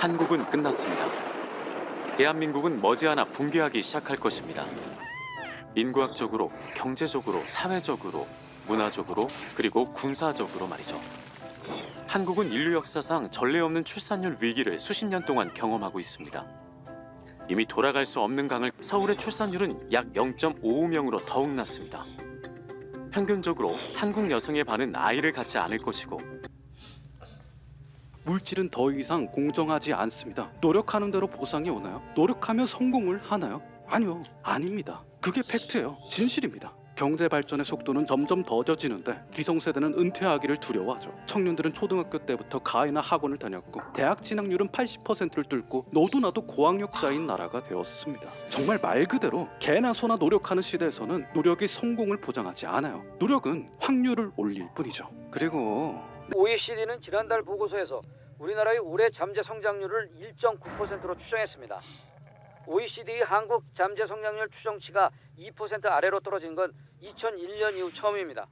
한국은 끝났습니다. 대한민국은 머지않아 붕괴하기 시작할 것입니다. 인구학적으로, 경제적으로, 사회적으로, 문화적으로, 그리고 군사적으로 말이죠. 한국은 인류 역사상 전례 없는 출산율 위기를 수십 년 동안 경험하고 있습니다. 이미 돌아갈 수 없는 강을 서울의 출산율은 약 0.55명으로 더욱 낮습니다. 평균적으로 한국 여성의 반은 아이를 갖지 않을 것이고 물질은 더 이상 공정하지 않습니다. 노력하는 대로 보상이 오나요? 노력하면 성공을 하나요? 아니요, 아닙니다. 그게 팩트예요. 진실입니다. 경제 발전의 속도는 점점 더뎌지는데 기성세대는 은퇴하기를 두려워하죠. 청년들은 초등학교 때부터 가이나 학원을 다녔고 대학 진학률은 80%를 뚫고 너도 나도 고학력 쌓인 나라가 되었습니다. 정말 말 그대로 개나 소나 노력하는 시대에서는 노력이 성공을 보장하지 않아요. 노력은 확률을 올릴 뿐이죠. 그리고 OECD는 지난달 보고서에서 우리나라의 올해 잠재 성장률을 1.9%로 추정했습니다. OECD 한국 잠재 성장률 추정치가 2% 아래로 떨어진 건 2001년 이후 처음입니다.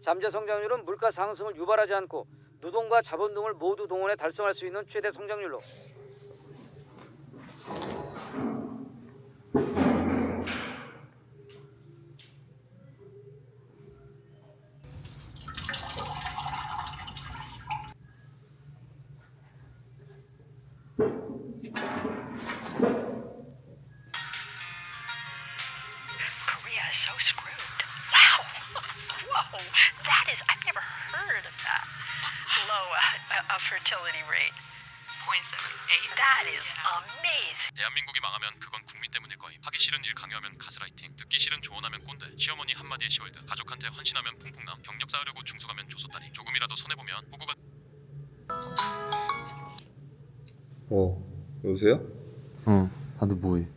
잠재 성장률은 물가 상승을 유발하지 않고 노동과 자본 등을 모두 동원해 달성할 수 있는 최대 성장률로 Korea is so screwed. Wow. Whoa. That is, I've never heard of that low a fertility rate. 0.78. That is amazing. 대한민국이 망하면 그건 국민 때문일 거임. 하기 싫은 일 강요하면 가스라이팅, 듣기 싫은 조언하면 꼰대, 시어머니 한마디에 시월드, 가족한테 헌신하면 퐁퐁남, 경력 쌓으려고 중소가면 조소다리, 조금이라도 손해보면 호구가. 여보세요? 다들 뭐해?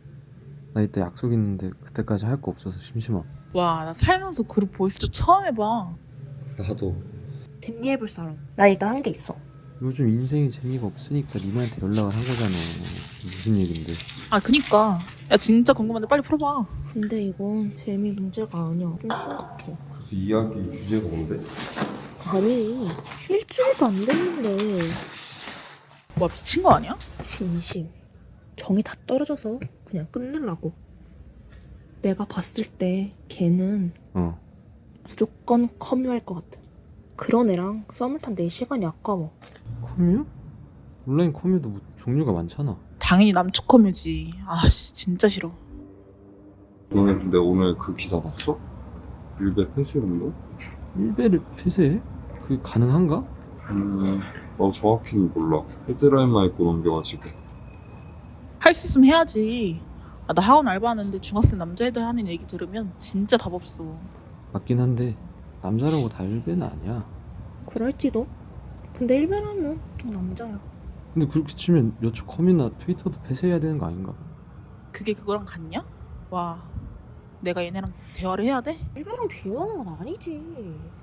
나 이때 약속 있는데 그때까지 할 거 없어서 심심함. 와, 나 살면서 그룹 보이스도 처음 해봐. 나도. 재미해볼 사람. 나 일단 한 게 있어. 요즘 인생이 재미가 없으니까 니한테 연락을 한 거잖아. 무슨 얘긴데? 아, 그니까. 야, 진짜 궁금한데 빨리 풀어봐. 근데 이건 재미 문제가 아니야. 좀 심각해. 그래서 이야기 주제가 뭔데? 아니, 일주일도 안 됐는데. 뭐야, 미친 거 아니야? 진심. 정이 다 떨어져서 그냥 끝내려고. 내가 봤을 때 걔는 무조건 커뮤할 것 같아. 그런 애랑 썸을 탄 내 시간이 아까워. 커뮤? 온라인 커뮤도 뭐 종류가 많잖아. 당연히 남축 커뮤지. 아씨, 진짜 싫어. 너네 근데 오늘 그 기사 봤어? 일베 폐쇄 운동? 일베를 폐쇄해? 그게 가능한가? 나 정확히는 몰라. 헤드라인만 읽고 넘겨가지고. 할 수 있으면 해야지. 아, 나 학원 알바하는데 중학생 남자애들 하는 얘기 들으면 진짜 답 없어. 맞긴 한데 남자라고 다 일베는 아니야. 그럴지도. 근데 일베라면 좀 남자야. 근데 그렇게 치면 여초 커뮤나 트위터도 폐쇄해야 되는 거 아닌가? 그게 그거랑 같냐? 와, 내가 얘네랑 대화를 해야 돼? 일베랑 비교하는 건 아니지.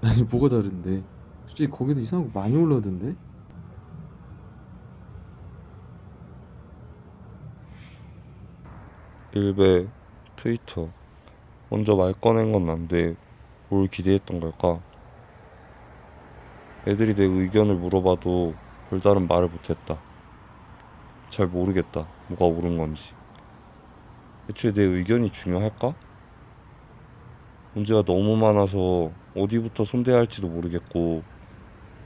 아니 뭐가 다른데? 솔직히 거기도 이상한 거 많이 올라오던데? 일베, 트위터. 먼저 말 꺼낸 건 난데 뭘 기대했던 걸까? 애들이 내 의견을 물어봐도 별다른 말을 못했다. 잘 모르겠다. 뭐가 옳은 건지. 애초에 내 의견이 중요할까? 문제가 너무 많아서 어디부터 손대야 할지도 모르겠고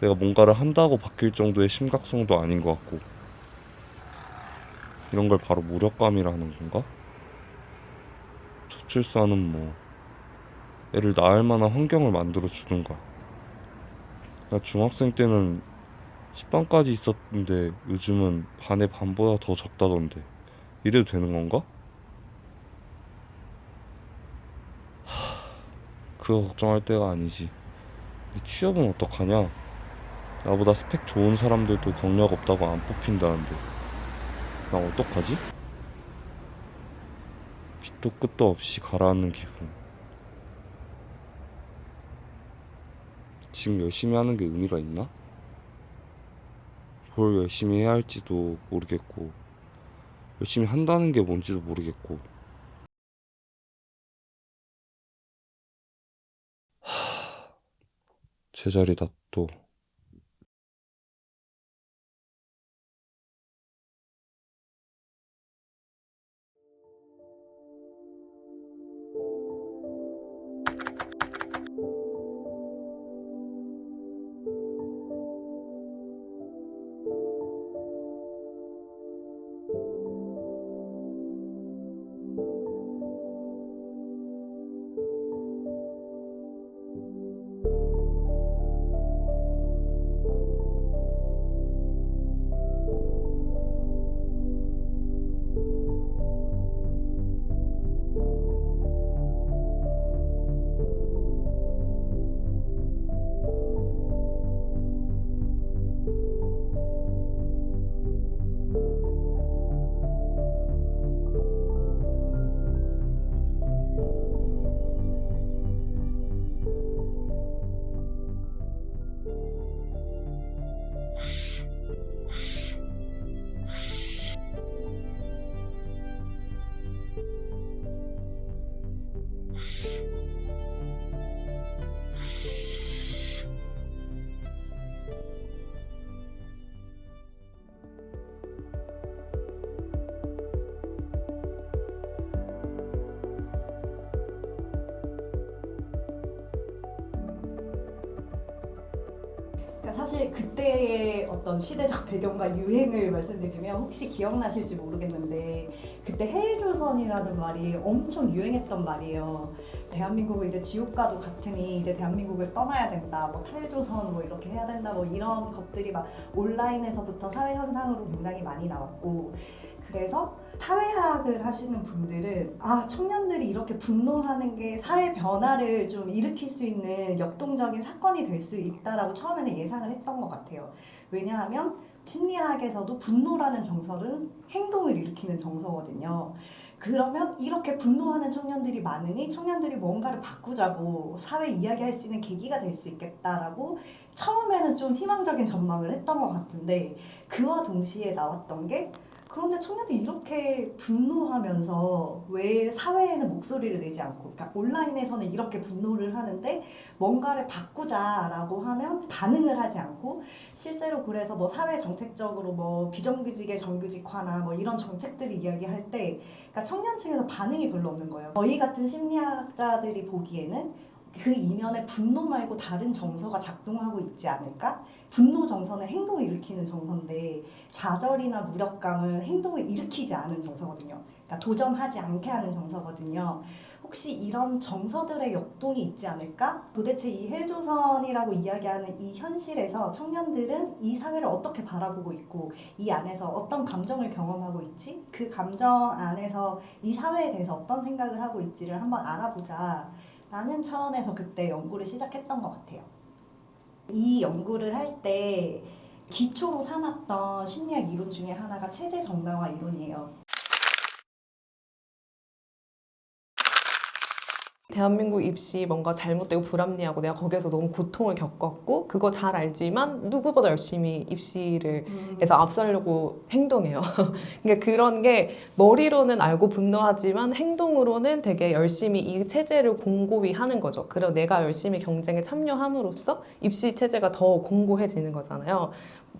내가 뭔가를 한다고 바뀔 정도의 심각성도 아닌 것 같고 이런 걸 바로 무력감이라는 건가? 저출산은 뭐 애를 낳을 만한 환경을 만들어 주든가. 나 중학생 때는 10반까지 있었는데 요즘은 반의 반보다 더 적다던데 이래도 되는 건가? 그거 걱정할 때가 아니지. 내 취업은 어떡하냐? 나보다 스펙 좋은 사람들도 경력 없다고 안 뽑힌다는데 나 어떡하지? 밑도 끝도 없이 가라앉는 기분. 지금 열심히 하는 게 의미가 있나? 뭘 열심히 해야 할지도 모르겠고 열심히 한다는 게 뭔지도 모르겠고 제자리다 또. 그러니까 사실 그때의 어떤 시대적 배경과 유행을 말씀드리면 혹시 기억나실지 모르겠는데 그때 헬조선이라는 말이 엄청 유행했던 말이에요. 대한민국은 이제 지옥과도 같으니 이제 대한민국을 떠나야 된다, 뭐 탈조선 뭐 이렇게 해야 된다, 뭐 이런 것들이 막 온라인에서부터 사회 현상으로 굉장히 많이 나왔고, 그래서 사회학을 하시는 분들은 청년들이 이렇게 분노하는 게 사회 변화를 좀 일으킬 수 있는 역동적인 사건이 될 수 있다라고 처음에는 예상을 했던 것 같아요. 왜냐하면 심리학에서도 분노라는 정서는 행동을 일으키는 정서거든요. 그러면 이렇게 분노하는 청년들이 많으니 청년들이 뭔가를 바꾸자고 사회 이야기할 수 있는 계기가 될 수 있겠다라고 처음에는 좀 희망적인 전망을 했던 것 같은데, 그와 동시에 나왔던 게 그런데 청년들이 이렇게 분노하면서 왜 사회에는 목소리를 내지 않고, 그러니까 온라인에서는 이렇게 분노를 하는데 뭔가를 바꾸자라고 하면 반응을 하지 않고, 실제로 그래서 뭐 사회 정책적으로 뭐 비정규직의 정규직화나 뭐 이런 정책들을 이야기할 때 그러니까 청년층에서 반응이 별로 없는 거예요. 저희 같은 심리학자들이 보기에는 그 이면에 분노 말고 다른 정서가 작동하고 있지 않을까? 분노 정서는 행동을 일으키는 정서인데 좌절이나 무력감은 행동을 일으키지 않은 정서거든요. 그러니까 도전하지 않게 하는 정서거든요. 혹시 이런 정서들의 역동이 있지 않을까? 도대체 이 헬조선이라고 이야기하는 이 현실에서 청년들은 이 사회를 어떻게 바라보고 있고 이 안에서 어떤 감정을 경험하고 있지? 그 감정 안에서 이 사회에 대해서 어떤 생각을 하고 있지를 한번 알아보자 라는 차원에서 그때 연구를 시작했던 것 같아요. 이 연구를 할 때 기초로 삼았던 심리학 이론 중에 하나가 체제 정당화 이론이에요. 대한민국 입시 뭔가 잘못되고 불합리하고 내가 거기에서 너무 고통을 겪었고 그거 잘 알지만 누구보다 열심히 입시를 해서 앞서려고 행동해요. 그러니까 그런 게 머리로는 알고 분노하지만 행동으로는 되게 열심히 이 체제를 공고히 하는 거죠. 그리고 내가 열심히 경쟁에 참여함으로써 입시 체제가 더 공고해지는 거잖아요.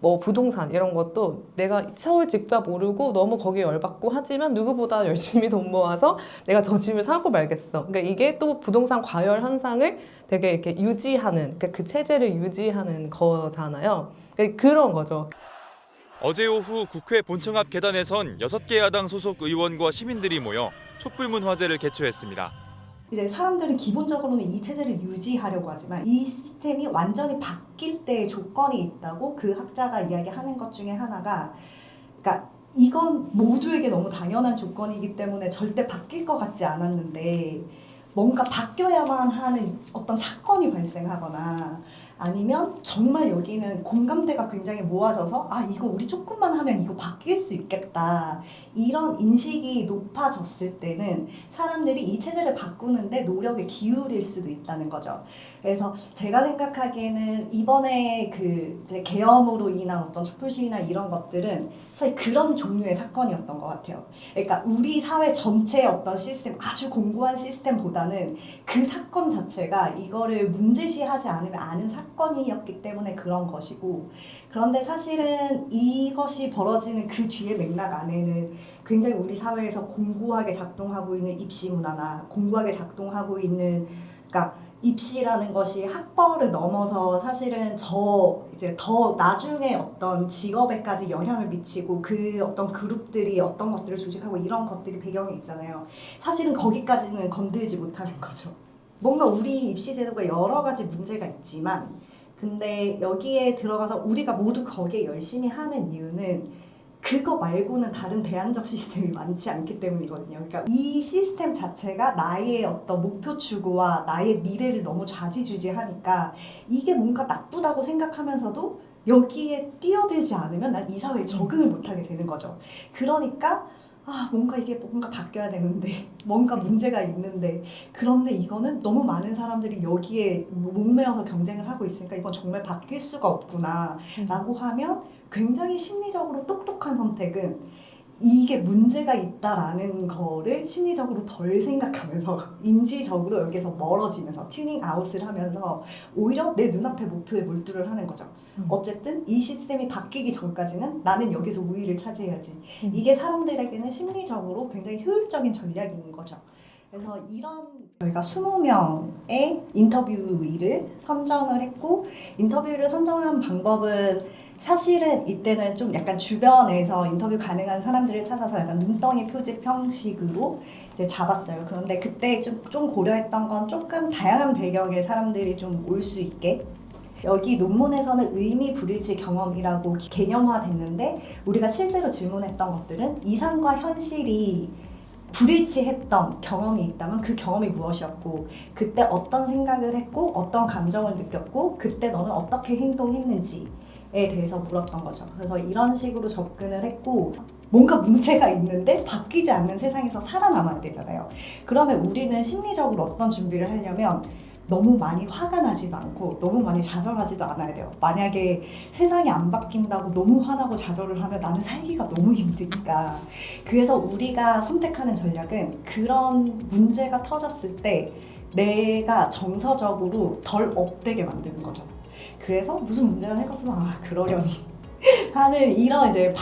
뭐 부동산 이런 것도 내가 서울 집값 오르고 너무 거기에 열받고 하지만 누구보다 열심히 돈 모아서 내가 저 집을 사고 말겠어. 그러니까 이게 또 부동산 과열 현상을 되게 이렇게 유지하는, 그러니까 그 체제를 유지하는 거잖아요. 그러니까 그런 거죠. 어제 오후 국회 본청 앞 계단에선 6개 야당 소속 의원과 시민들이 모여 촛불문 화제를 개최했습니다. 이제 사람들은 기본적으로는 이 체제를 유지하려고 하지만 이 시스템이 완전히 바뀔 때의 조건이 있다고 그 학자가 이야기하는 것 중에 하나가, 그러니까 이건 모두에게 너무 당연한 조건이기 때문에 절대 바뀔 것 같지 않았는데 뭔가 바뀌어야만 하는 어떤 사건이 발생하거나 아니면 정말 여기는 공감대가 굉장히 모아져서 이거 우리 조금만 하면 이거 바뀔 수 있겠다, 이런 인식이 높아졌을 때는 사람들이 이 체제를 바꾸는데 노력을 기울일 수도 있다는 거죠. 그래서 제가 생각하기에는 이번에 그 이제 계엄으로 인한 어떤 촛불 시위나 이런 것들은 사실 그런 종류의 사건이었던 것 같아요. 그러니까 우리 사회 전체의 어떤 시스템, 아주 공고한 시스템보다는 그 사건 자체가 이거를 문제시하지 않으면 아는 사건이었기 때문에 그런 것이고, 그런데 사실은 이것이 벌어지는 그 뒤의 맥락 안에는 굉장히 우리 사회에서 공고하게 작동하고 있는 입시 문화나 공고하게 작동하고 있는, 그러니까 입시라는 것이 학벌을 넘어서 사실은 더 나중에 어떤 직업에까지 영향을 미치고 그 어떤 그룹들이 어떤 것들을 조직하고 이런 것들이 배경에 있잖아요. 사실은 거기까지는 건들지 못하는 거죠. 뭔가 우리 입시 제도가 여러 가지 문제가 있지만 근데 여기에 들어가서 우리가 모두 거기에 열심히 하는 이유는 그거 말고는 다른 대안적 시스템이 많지 않기 때문이거든요. 그러니까 이 시스템 자체가 나의 어떤 목표 추구와 나의 미래를 너무 좌지우지하니까 이게 뭔가 나쁘다고 생각하면서도 여기에 뛰어들지 않으면 난 이 사회에 적응을 못하게 되는 거죠. 그러니까 뭔가 이게 뭔가 바뀌어야 되는데 뭔가 문제가 있는데 그런데 이거는 너무 많은 사람들이 여기에 목매어서 경쟁을 하고 있으니까 이건 정말 바뀔 수가 없구나 라고 하면 굉장히 심리적으로 똑똑한 선택은 이게 문제가 있다라는 거를 심리적으로 덜 생각하면서 인지적으로 여기서 멀어지면서 튜닝 아웃을 하면서 오히려 내 눈앞의 목표에 몰두를 하는 거죠. 어쨌든 이 시스템이 바뀌기 전까지는 나는 여기서 우위를 차지해야지. 이게 사람들에게는 심리적으로 굉장히 효율적인 전략인 거죠. 그래서 이런 저희가 20명의 인터뷰이를 선정을 했고 인터뷰를 선정한 방법은 사실은 이때는 좀 약간 주변에서 인터뷰 가능한 사람들을 찾아서 약간 눈덩이 표집 형식으로 이제 잡았어요. 그런데 그때 좀 고려했던 건 조금 다양한 배경의 사람들이 좀 올 수 있게 여기 논문에서는 의미 불일치 경험이라고 개념화됐는데 우리가 실제로 질문했던 것들은 이상과 현실이 불일치했던 경험이 있다면 그 경험이 무엇이었고 그때 어떤 생각을 했고 어떤 감정을 느꼈고 그때 너는 어떻게 행동했는지에 대해서 물었던 거죠. 그래서 이런 식으로 접근을 했고 뭔가 문제가 있는데 바뀌지 않는 세상에서 살아남아야 되잖아요. 그러면 우리는 심리적으로 어떤 준비를 하려면 너무 많이 화가 나지도 않고 너무 많이 좌절하지도 않아야 돼요. 만약에 세상이 안 바뀐다고 너무 화나고 좌절을 하면 나는 살기가 너무 힘드니까. 그래서 우리가 선택하는 전략은 그런 문제가 터졌을 때 내가 정서적으로 덜 업되게 만드는 거죠. 그래서 무슨 문제가 생겼으면 아 그러려니 하는 이런 이제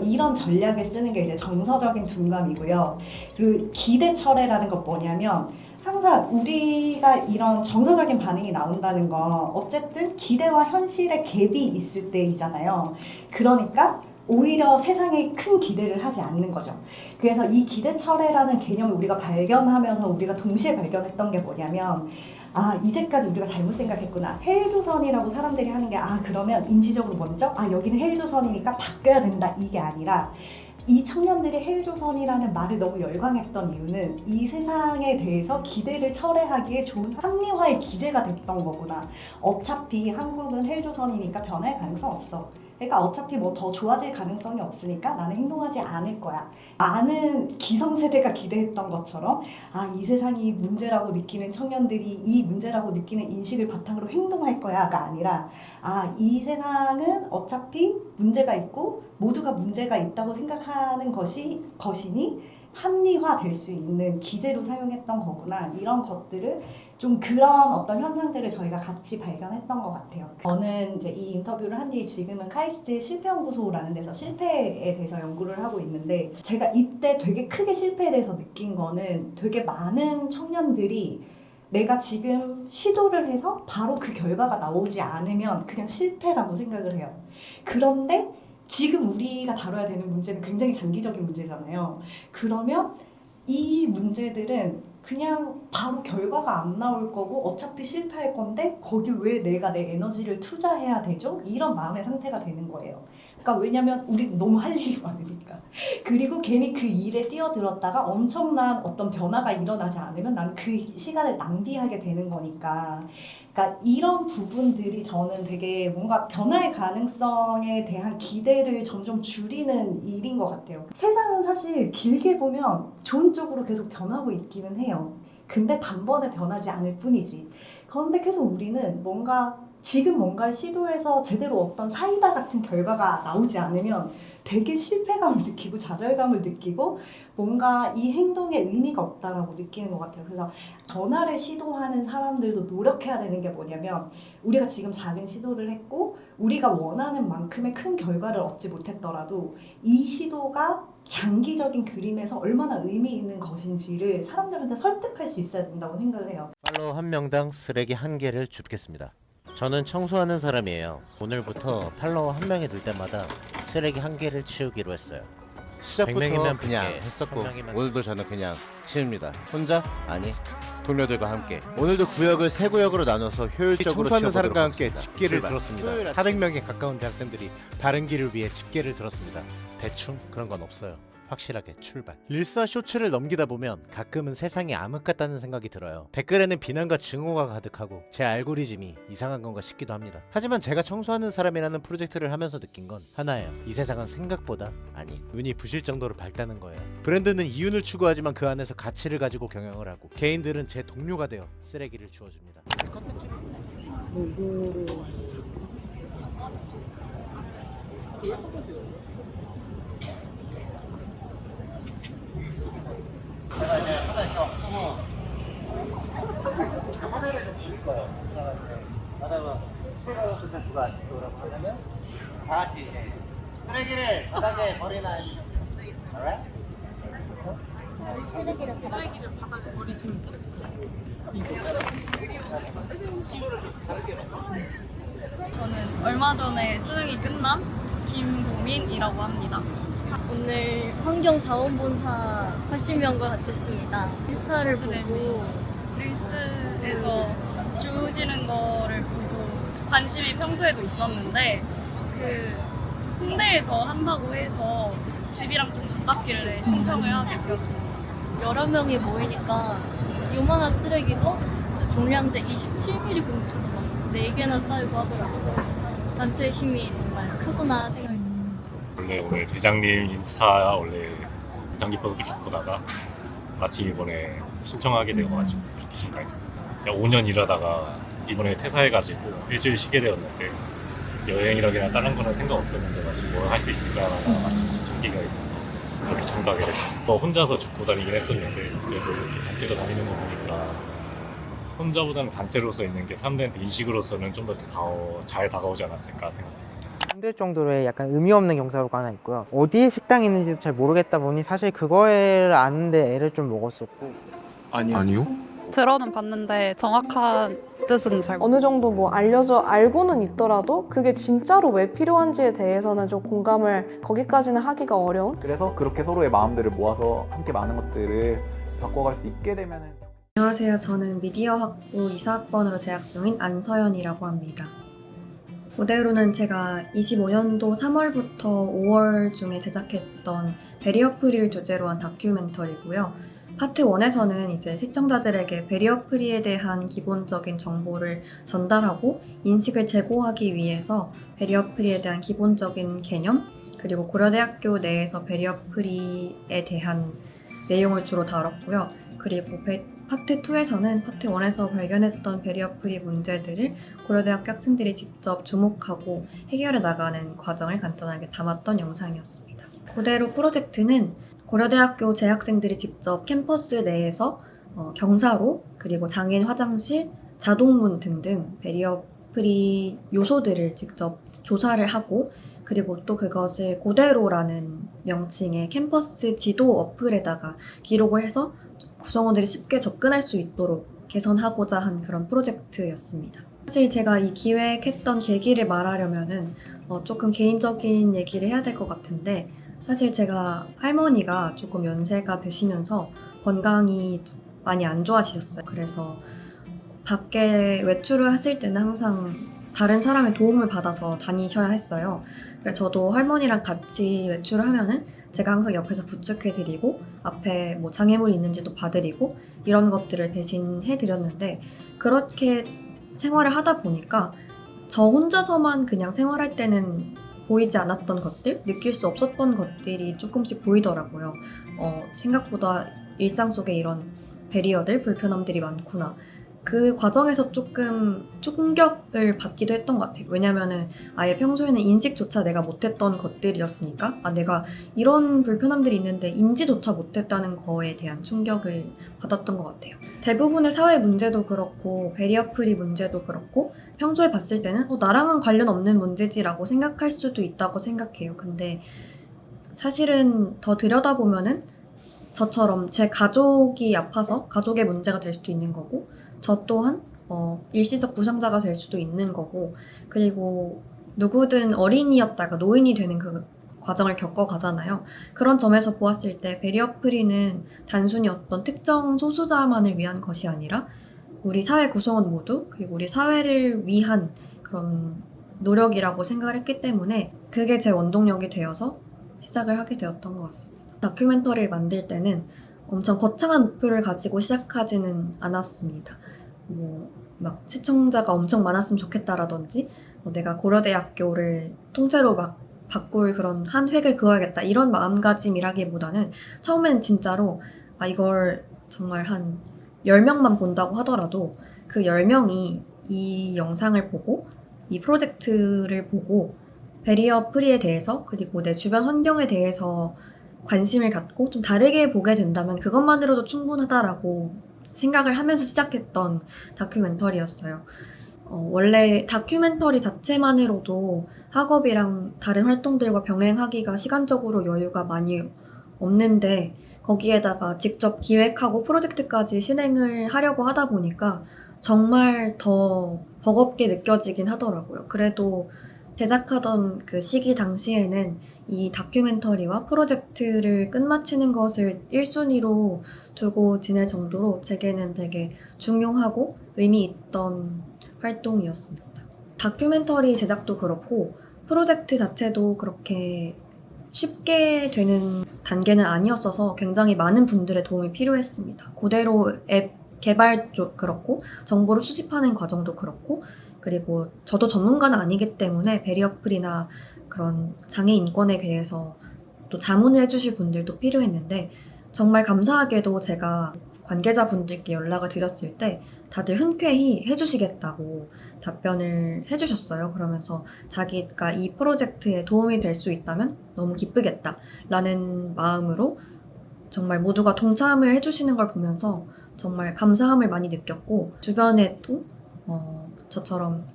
이런 전략을 쓰는 게 이제 정서적인 둔감이고요. 그리고 기대 철회라는 건 뭐냐면 항상 우리가 이런 정서적인 반응이 나온다는 건 어쨌든 기대와 현실의 갭이 있을 때이잖아요. 그러니까 오히려 세상에 큰 기대를 하지 않는 거죠. 그래서 이 기대 철회라는 개념을 우리가 발견하면서 우리가 동시에 발견했던 게 뭐냐면 아 이제까지 우리가 잘못 생각했구나. 헬조선이라고 사람들이 하는 게 아 그러면 인지적으로 먼저 아 여기는 헬조선이니까 바뀌어야 된다 이게 아니라 이 청년들이 헬조선이라는 말을 너무 열광했던 이유는 이 세상에 대해서 기대를 철회하기에 좋은 합리화의 기제가 됐던 거구나. 어차피 한국은 헬조선이니까 변할 가능성 없어. 그러니까 어차피 뭐 더 좋아질 가능성이 없으니까 나는 행동하지 않을 거야. 많은 기성세대가 기대했던 것처럼 아, 이 세상이 문제라고 느끼는 청년들이 이 문제라고 느끼는 인식을 바탕으로 행동할 거야가 아니라 아, 이 세상은 어차피 문제가 있고 모두가 문제가 있다고 생각하는 것이니 합리화될 수 있는 기제로 사용했던 거구나. 이런 것들을 좀 그런 어떤 현상들을 저희가 같이 발견했던 것 같아요. 저는 이제 이 인터뷰를 한 뒤에 지금은 카이스트 실패연구소라는 데서 실패에 대해서 연구를 하고 있는데 제가 이때 되게 크게 실패에 대해서 느낀 거는 되게 많은 청년들이 내가 지금 시도를 해서 바로 그 결과가 나오지 않으면 그냥 실패라고 생각을 해요. 그런데 지금 우리가 다뤄야 되는 문제는 굉장히 장기적인 문제잖아요. 그러면 이 문제들은 그냥 바로 결과가 안 나올 거고 어차피 실패할 건데 거기 왜 내가 내 에너지를 투자해야 되죠? 이런 마음의 상태가 되는 거예요. 그러니까 왜냐면 우리 너무 할 일이 많으니까. 그리고 괜히 그 일에 뛰어들었다가 엄청난 어떤 변화가 일어나지 않으면 난 그 시간을 낭비하게 되는 거니까. 그러니까 이런 부분들이 저는 되게 뭔가 변화의 가능성에 대한 기대를 점점 줄이는 일인 것 같아요. 세상은 사실 길게 보면 좋은 쪽으로 계속 변하고 있기는 해요. 근데 단번에 변하지 않을 뿐이지. 그런데 계속 우리는 지금 뭔가를 시도해서 제대로 어떤 사이다 같은 결과가 나오지 않으면 되게 실패감을 느끼고 좌절감을 느끼고 뭔가 이 행동에 의미가 없다라고 느끼는 것 같아요. 그래서 변화를 시도하는 사람들도 노력해야 되는 게 뭐냐면 우리가 지금 작은 시도를 했고 우리가 원하는 만큼의 큰 결과를 얻지 못했더라도 이 시도가 장기적인 그림에서 얼마나 의미 있는 것인지를 사람들한테 설득할 수 있어야 된다고 생각을 해요. 팔로워 한 명당 쓰레기 1개를 줍겠습니다. 저는 청소하는 사람이에요. 오늘부터 팔로워 한 명이 늘 때마다 쓰레기 1개를 치우기로 했어요. 시작부터 그냥 했었고 오늘도 저는 그냥 치웁니다. 혼자? 아니, 동료들과 함께. 오늘도 구역을 3구역으로 나눠서 효율적으로 청소하는 사람과 함께 하겠습니다. 집게를 출발. 들었습니다. 400명에 가까운 대학생들이 바른 길을 위해 집게를 들었습니다. 대충 그런 건 없어요. 확실하게 출발. 릴스와 쇼츠를 넘기다 보면 가끔은 세상이 암흑 같다는 생각이 들어요. 댓글에는 비난과 증오가 가득하고 제 알고리즘이 이상한 건가 싶기도 합니다. 하지만 제가 청소하는 사람이라는 프로젝트를 하면서 느낀 건 하나예요. 이 세상은 생각보다 눈이 부실 정도로 밝다는 거예요. 브랜드는 이윤을 추구하지만 그 안에서 가치를 가지고 경영을 하고 개인들은 제 동료가 되어 쓰레기를 주워줍니다. 제 컨텐츠는 제가 이제 하나 이렇게 쓰고 하나를 좀 줄일 거예요. 하다가 필요로 쓰는 수가 뭐라고 하냐면 다 같이 이제 쓰레기를 바닥에 버리나. Alright? 쓰레기를 바닥에 버리는 저는 얼마 전에 수능이 끝난 김보민이라고 합니다. 오늘 환경자원본사 80명과 같이 했습니다. 인스타를 보고 릴스에서 주시는 거를 보고 관심이 평소에도 있었는데 그 홍대에서 한다고 해서 집이랑 좀 가깝길래 신청을 하게 되었습니다. 여러 명이 모이니까 요만한 쓰레기도 종량제 27mm 봉투가 4개나 쌓이고 하더라고요. 단체의 힘이 정말 크구나 생각이 들었어요. 원래 오늘 대장님 인스타 원래 인상 깊어서 쭉 보다가 마침 이번에 신청하게 되어가지고 그렇게 참가했어요. 5년 일하다가 이번에 퇴사해가지고 일주일 쉬게 되었는데 여행이라기나 다른 거는 생각 없었는데 마침 뭘 할 수 있을까 마침 신청기가 있어서 그렇게 참가하게 됐어요. 혼자서 죽고 다니긴 했었는데 그래도 이렇게 단체로 다니는 거 보니까 혼자보다는 단체로서 있는 게 사람들한테 인식으로서는 좀 더 잘 다가오지 않았을까 생각합니다. 힘들 정도로의 약간 의미 없는 경사로가 하나 있고요. 어디에 식당이 있는지도 잘 모르겠다 보니 사실 그거를 아는데 애를 좀 먹었었고. 아니요? 들어는 봤는데 정확한 뜻은 잘 어느 정도 뭐 알고는 있더라도 그게 진짜로 왜 필요한지에 대해서는 좀 공감을 거기까지는 하기가 어려운. 그래서 그렇게 서로의 마음들을 모아서 함께 많은 것들을 바꿔갈 수 있게 되면은. 안녕하세요. 저는 미디어학부 이사학번으로 재학 중인 안서연이라고 합니다. 그대로는 제가 25년도 3월부터 5월 중에 제작했던 베리어 프리를 주제로 한 다큐멘터리고요. 파트 1에서는 이제 시청자들에게 베리어 프리에 대한 기본적인 정보를 전달하고 인식을 제고하기 위해서 베리어 프리에 대한 기본적인 개념, 그리고 고려대학교 내에서 베리어 프리에 대한 내용을 주로 다뤘고요. 그리고 파트 2에서는 파트 1에서 발견했던 베리어 프리 문제들을 고려대학교 학생들이 직접 주목하고 해결해 나가는 과정을 간단하게 담았던 영상이었습니다. 그대로 프로젝트는 고려대학교 재학생들이 직접 캠퍼스 내에서 경사로, 그리고 장애인 화장실, 자동문 등등 베리어 프리 요소들을 직접 조사를 하고, 그리고 또 그것을 그대로라는 명칭의 캠퍼스 지도 어플에다가 기록을 해서 구성원들이 쉽게 접근할 수 있도록 개선하고자 한 그런 프로젝트였습니다. 사실 제가 이 기획했던 계기를 말하려면은 조금 개인적인 얘기를 해야 될 것 같은데, 사실 제가 할머니가 조금 연세가 드시면서 건강이 많이 안 좋아지셨어요. 그래서 밖에 외출을 하실 때는 항상 다른 사람의 도움을 받아서 다니셔야 했어요. 그래서 저도 할머니랑 같이 외출을 하면은 제가 항상 옆에서 부축해드리고 앞에 뭐 장애물이 있는지도 봐드리고 이런 것들을 대신 해드렸는데, 그렇게 생활을 하다 보니까 저 혼자서만 그냥 생활할 때는 보이지 않았던 것들, 느낄 수 없었던 것들이 조금씩 보이더라고요. 생각보다 일상 속에 이런 배리어들, 불편함들이 많구나. 그 과정에서 조금 충격을 받기도 했던 것 같아요. 왜냐면은 아예 평소에는 인식조차 내가 못했던 것들이었으니까, 내가 이런 불편함들이 있는데 인지조차 못했다는 거에 대한 충격을 받았던 것 같아요. 대부분의 사회 문제도 그렇고 베리어 프리 문제도 그렇고 평소에 봤을 때는 나랑은 관련 없는 문제지라고 생각할 수도 있다고 생각해요. 근데 사실은 더 들여다보면은 저처럼 제 가족이 아파서 가족의 문제가 될 수도 있는 거고, 저 또한 일시적 부상자가 될 수도 있는 거고, 그리고 누구든 어린이였다가 노인이 되는 그 과정을 겪어가잖아요. 그런 점에서 보았을 때 베리어 프리는 단순히 어떤 특정 소수자만을 위한 것이 아니라 우리 사회 구성원 모두, 그리고 우리 사회를 위한 그런 노력이라고 생각을 했기 때문에 그게 제 원동력이 되어서 시작을 하게 되었던 것 같습니다. 다큐멘터리를 만들 때는 엄청 거창한 목표를 가지고 시작하지는 않았습니다. 막 시청자가 엄청 많았으면 좋겠다라든지, 내가 고려대학교를 통째로 막 바꿀 그런 한 획을 그어야겠다 이런 마음가짐이라기보다는 처음에는 진짜로 이걸 정말 한 10명만 본다고 하더라도 그 10명이 이 영상을 보고 이 프로젝트를 보고 베리어 프리에 대해서, 그리고 내 주변 환경에 대해서 관심을 갖고 좀 다르게 보게 된다면 그것만으로도 충분하다라고 생각을 하면서 시작했던 다큐멘터리였어요. 원래 다큐멘터리 자체만으로도 학업이랑 다른 활동들과 병행하기가 시간적으로 여유가 많이 없는데, 거기에다가 직접 기획하고 프로젝트까지 실행을 하려고 하다 보니까 정말 더 버겁게 느껴지긴 하더라고요. 그래도 제작하던 그 시기 당시에는 이 다큐멘터리와 프로젝트를 끝마치는 것을 1순위로 두고 지낼 정도로 제게는 되게 중요하고 의미 있던 활동이었습니다. 다큐멘터리 제작도 그렇고 프로젝트 자체도 그렇게 쉽게 되는 단계는 아니었어서 굉장히 많은 분들의 도움이 필요했습니다. 그대로 앱 개발도 그렇고 정보를 수집하는 과정도 그렇고 그리고 저도 전문가는 아니기 때문에 베리어풀이나 그런 장애 인권에 대해서 또 자문을 해주실 분들도 필요했는데 정말 감사하게도 제가 관계자분들께 연락을 드렸을 때 다들 흔쾌히 해주시겠다고 답변을 해주셨어요. 그러면서 자기가 이 프로젝트에 도움이 될 수 있다면 너무 기쁘겠다 라는 마음으로 정말 모두가 동참을 해주시는 걸 보면서 정말 감사함을 많이 느꼈고 주변에도 저처럼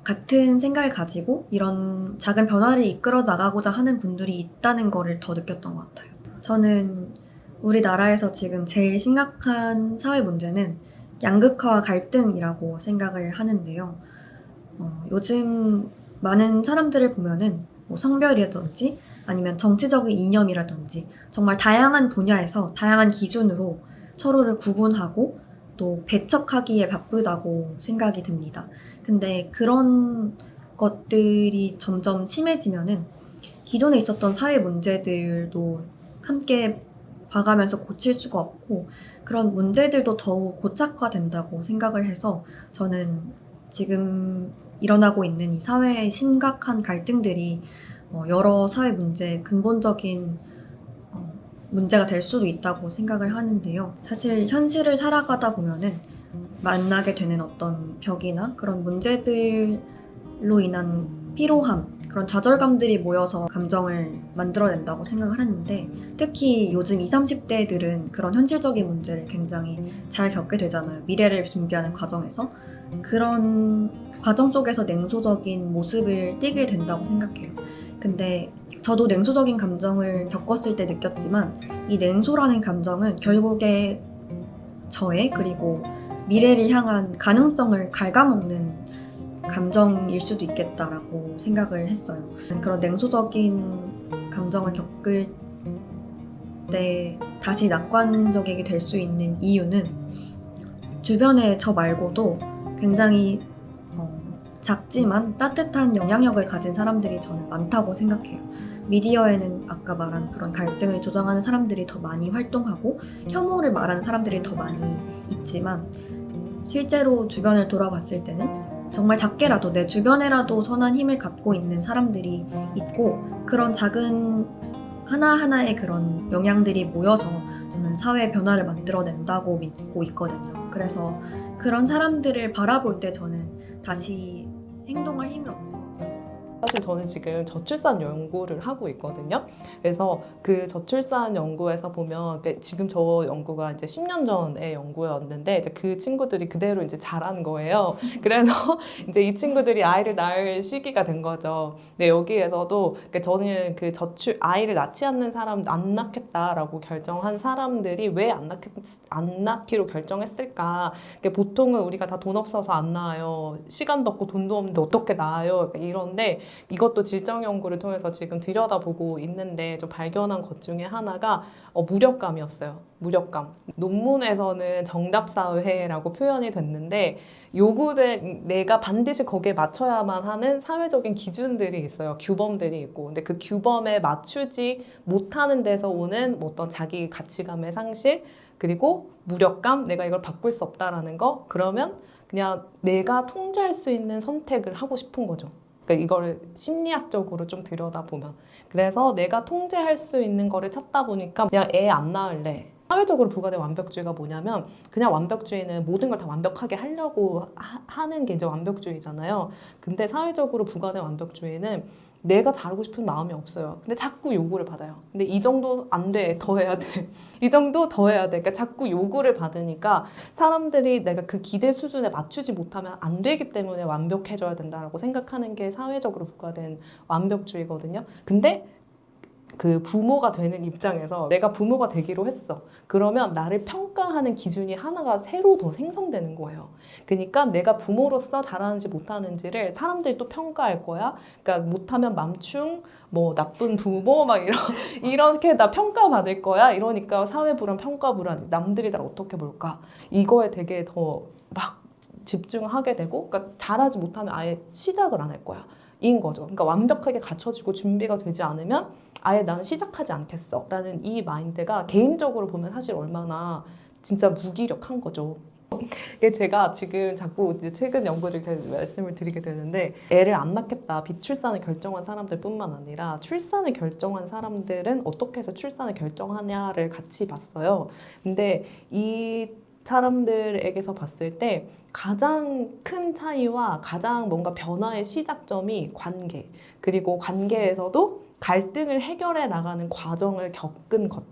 같은 생각을 가지고 이런 작은 변화를 이끌어 나가고자 하는 분들이 있다는 거를 더 느꼈던 것 같아요. 저는 우리나라에서 지금 제일 심각한 사회 문제는 양극화와 갈등이라고 생각을 하는데요. 요즘 많은 사람들을 보면은 뭐 성별이라든지 아니면 정치적인 이념이라든지 정말 다양한 분야에서 다양한 기준으로 서로를 구분하고 또 배척하기에 바쁘다고 생각이 듭니다. 근데 그런 것들이 점점 심해지면은 기존에 있었던 사회 문제들도 함께 봐가면서 고칠 수가 없고 그런 문제들도 더욱 고착화된다고 생각을 해서 저는 지금 일어나고 있는 이 사회의 심각한 갈등들이 여러 사회 문제의 근본적인 문제가 될 수도 있다고 생각을 하는데요. 사실 현실을 살아가다 보면은 만나게 되는 어떤 벽이나 그런 문제들로 인한 피로함, 그런 좌절감들이 모여서 감정을 만들어낸다고 생각을 하는데 특히 요즘 20, 30대들은 그런 현실적인 문제를 굉장히 잘 겪게 되잖아요. 미래를 준비하는 과정에서. 그런 과정 속에서 냉소적인 모습을 띠게 된다고 생각해요. 근데 저도 냉소적인 감정을 겪었을 때 느꼈지만 이 냉소라는 감정은 결국에 저의 그리고 미래를 향한 가능성을 갉아먹는 감정일 수도 있겠다라고 생각을 했어요. 그런 냉소적인 감정을 겪을 때 다시 낙관적이게 될 수 있는 이유는 주변에 저 말고도 굉장히 작지만 따뜻한 영향력을 가진 사람들이 저는 많다고 생각해요. 미디어에는 아까 말한 그런 갈등을 조장하는 사람들이 더 많이 활동하고 혐오를 말하는 사람들이 더 많이 있지만 실제로 주변을 돌아봤을 때는 정말 작게라도 내 주변에라도 선한 힘을 갖고 있는 사람들이 있고 그런 작은 하나하나의 그런 영향들이 모여서 저는 사회의 변화를 만들어낸다고 믿고 있거든요. 그래서 그런 사람들을 바라볼 때 저는 다시 행동할 힘을 얻는 것 같아요. 사실 저는 지금 저출산 연구를 하고 있거든요. 그래서 그 저출산 연구에서 보면 지금 저 연구가 이제 10년 전의 연구였는데 이제 그 친구들이 그대로 이제 자란 거예요. 그래서 이제 이 친구들이 아이를 낳을 시기가 된 거죠. 근데 여기에서도 저는 그 아이를 낳지 않는 사람 안 낳겠다라고 결정한 사람들이 왜 안 낳기로 결정했을까? 보통은 우리가 다 돈 없어서 안 낳아요. 시간도 없고 돈도 없는데 어떻게 낳아요? 이런데 이것도 질적 연구를 통해서 지금 들여다보고 있는데 좀 발견한 것 중에 하나가 무력감이었어요. 무력감. 논문에서는 정답사회라고 표현이 됐는데 요구된 내가 반드시 거기에 맞춰야만 하는 사회적인 기준들이 있어요. 규범들이 있고. 근데 그 규범에 맞추지 못하는 데서 오는 어떤 자기 가치감의 상실 그리고 무력감, 내가 이걸 바꿀 수 없다라는 거. 그러면 그냥 내가 통제할 수 있는 선택을 하고 싶은 거죠. 그러니까 이걸 심리학적으로 좀 들여다보면 그래서 내가 통제할 수 있는 거를 찾다 보니까 그냥 애 안 낳을래. 사회적으로 부과된 완벽주의가 뭐냐면 그냥 완벽주의는 모든 걸 다 완벽하게 하려고 하는 게 이제 완벽주의잖아요. 근데 사회적으로 부과된 완벽주의는 내가 잘하고 싶은 마음이 없어요. 근데 자꾸 요구를 받아요. 근데 이 정도 안 돼. 더 해야 돼. 이 정도 더 해야 돼. 그러니까 자꾸 요구를 받으니까 사람들이 내가 그 기대 수준에 맞추지 못하면 안 되기 때문에 완벽해져야 된다라고 생각하는 게 사회적으로 부과된 완벽주의거든요. 근데 그 부모가 되는 입장에서 내가 부모가 되기로 했어. 그러면 나를 평가하는 기준이 하나가 새로 더 생성되는 거예요. 그러니까 내가 부모로서 잘하는지 못하는지를 사람들이 또 평가할 거야. 그러니까 못하면 맘충, 뭐 나쁜 부모 막 이렇게 나 평가받을 거야. 이러니까 사회 불안, 평가 불안, 남들이 날 어떻게 볼까? 이거에 되게 더 막 집중하게 되고, 그러니까 잘하지 못하면 아예 시작을 안 할 거야. 인 거죠. 그러니까 완벽하게 갖춰지고 준비가 되지 않으면 아예 나는 시작하지 않겠어 라는 이 마인드가 개인적으로 보면 사실 얼마나 진짜 무기력한 거죠. 제가 지금 자꾸 이제 최근 연구를 말씀을 드리게 되는데, 애를 안 낳겠다, 비출산을 결정한 사람들뿐만 아니라 출산을 결정한 사람들은 어떻게 해서 출산을 결정하냐를 같이 봤어요. 근데 이 사람들에게서 봤을 때 가장 큰 차이와 가장 뭔가 변화의 시작점이 관계, 그리고 관계에서도 갈등을 해결해 나가는 과정을 겪은 것,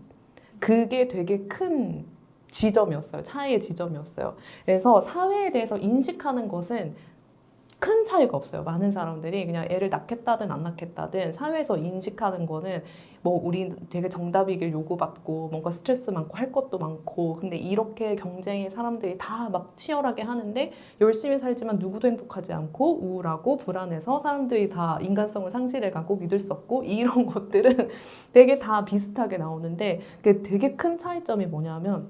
그게 되게 큰 지점이었어요. 차이의 지점이었어요. 그래서 사회에 대해서 인식하는 것은 큰 차이가 없어요. 많은 사람들이 그냥 애를 낳겠다든 안 낳겠다든 사회에서 인식하는 거는 뭐 우리 되게 정답이길 요구받고 뭔가 스트레스 많고 할 것도 많고, 근데 이렇게 경쟁이 사람들이 다 막 치열하게 하는데 열심히 살지만 누구도 행복하지 않고 우울하고 불안해서 사람들이 다 인간성을 상실해가고 믿을 수 없고, 이런 것들은 되게 다 비슷하게 나오는데, 그게 되게 큰 차이점이 뭐냐면